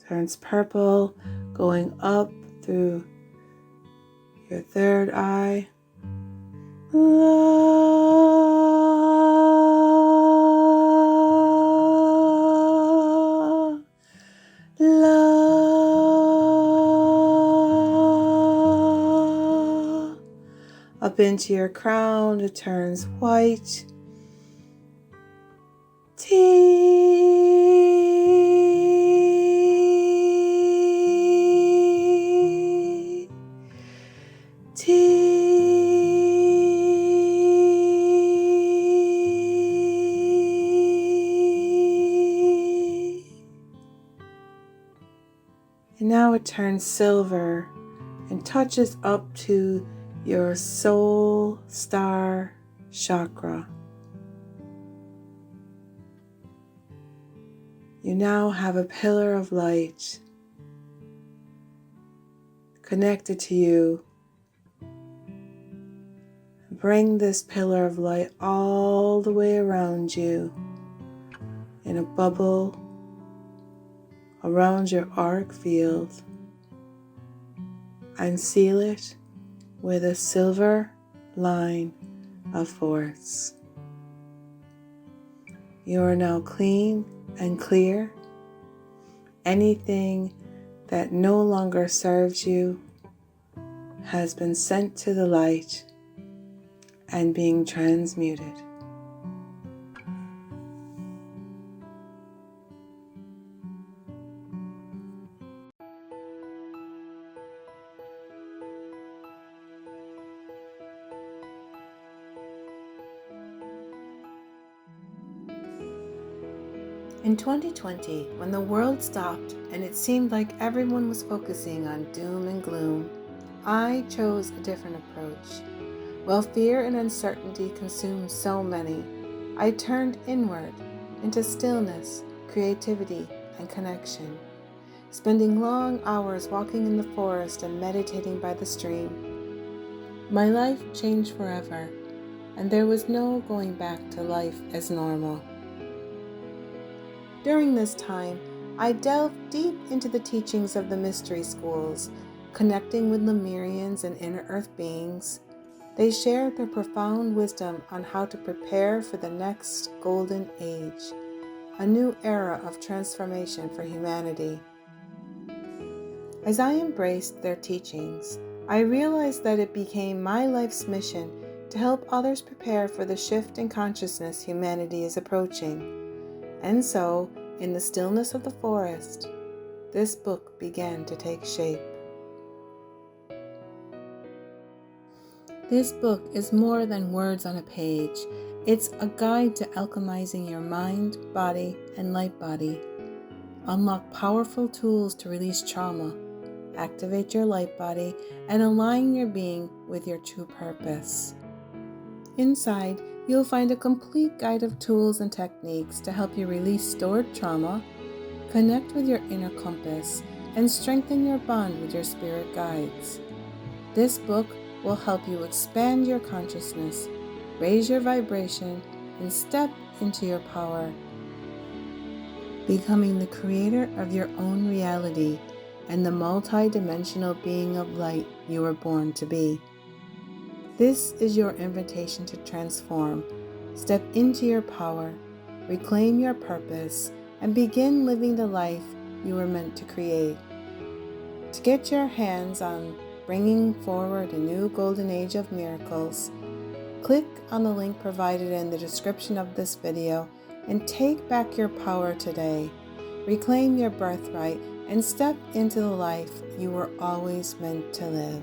Turns purple, going up through your third eye. Up into your crown, it turns white. T. And now it turns silver and touches up to your soul star chakra. You now have a pillar of light connected to you. Bring this pillar of light all the way around you in a bubble around your auric field and seal it with a silver line of force. You are now clean and clear. Anything that no longer serves you has been sent to the light and being transmuted. In 2020, when the world stopped and it seemed like everyone was focusing on doom and gloom, I chose a different approach. While fear and uncertainty consumed so many, I turned inward into stillness, creativity, and connection. Spending long hours walking in the forest and meditating by the stream, my life changed forever, and there was no going back to life as normal. During this time, I delved deep into the teachings of the mystery schools, connecting with Lemurians and inner earth beings. They shared their profound wisdom on how to prepare for the next golden age, a new era of transformation for humanity. As I embraced their teachings, I realized that it became my life's mission to help others prepare for the shift in consciousness humanity is approaching. And so, in the stillness of the forest, this book began to take shape. This book is more than words on a page. It's a guide to alchemizing your mind, body, and light body. Unlock powerful tools to release trauma, activate your light body, and align your being with your true purpose. Inside, you'll find a complete guide of tools and techniques to help you release stored trauma, connect with your inner compass, and strengthen your bond with your spirit guides. This book will help you expand your consciousness, raise your vibration, and step into your power, becoming the creator of your own reality and the multi-dimensional being of light you were born to be. This is your invitation to transform, step into your power, reclaim your purpose, and begin living the life you were meant to create. To get your hands on bringing forward a new golden age of miracles, click on the link provided in the description of this video and take back your power today. Reclaim your birthright and step into the life you were always meant to live.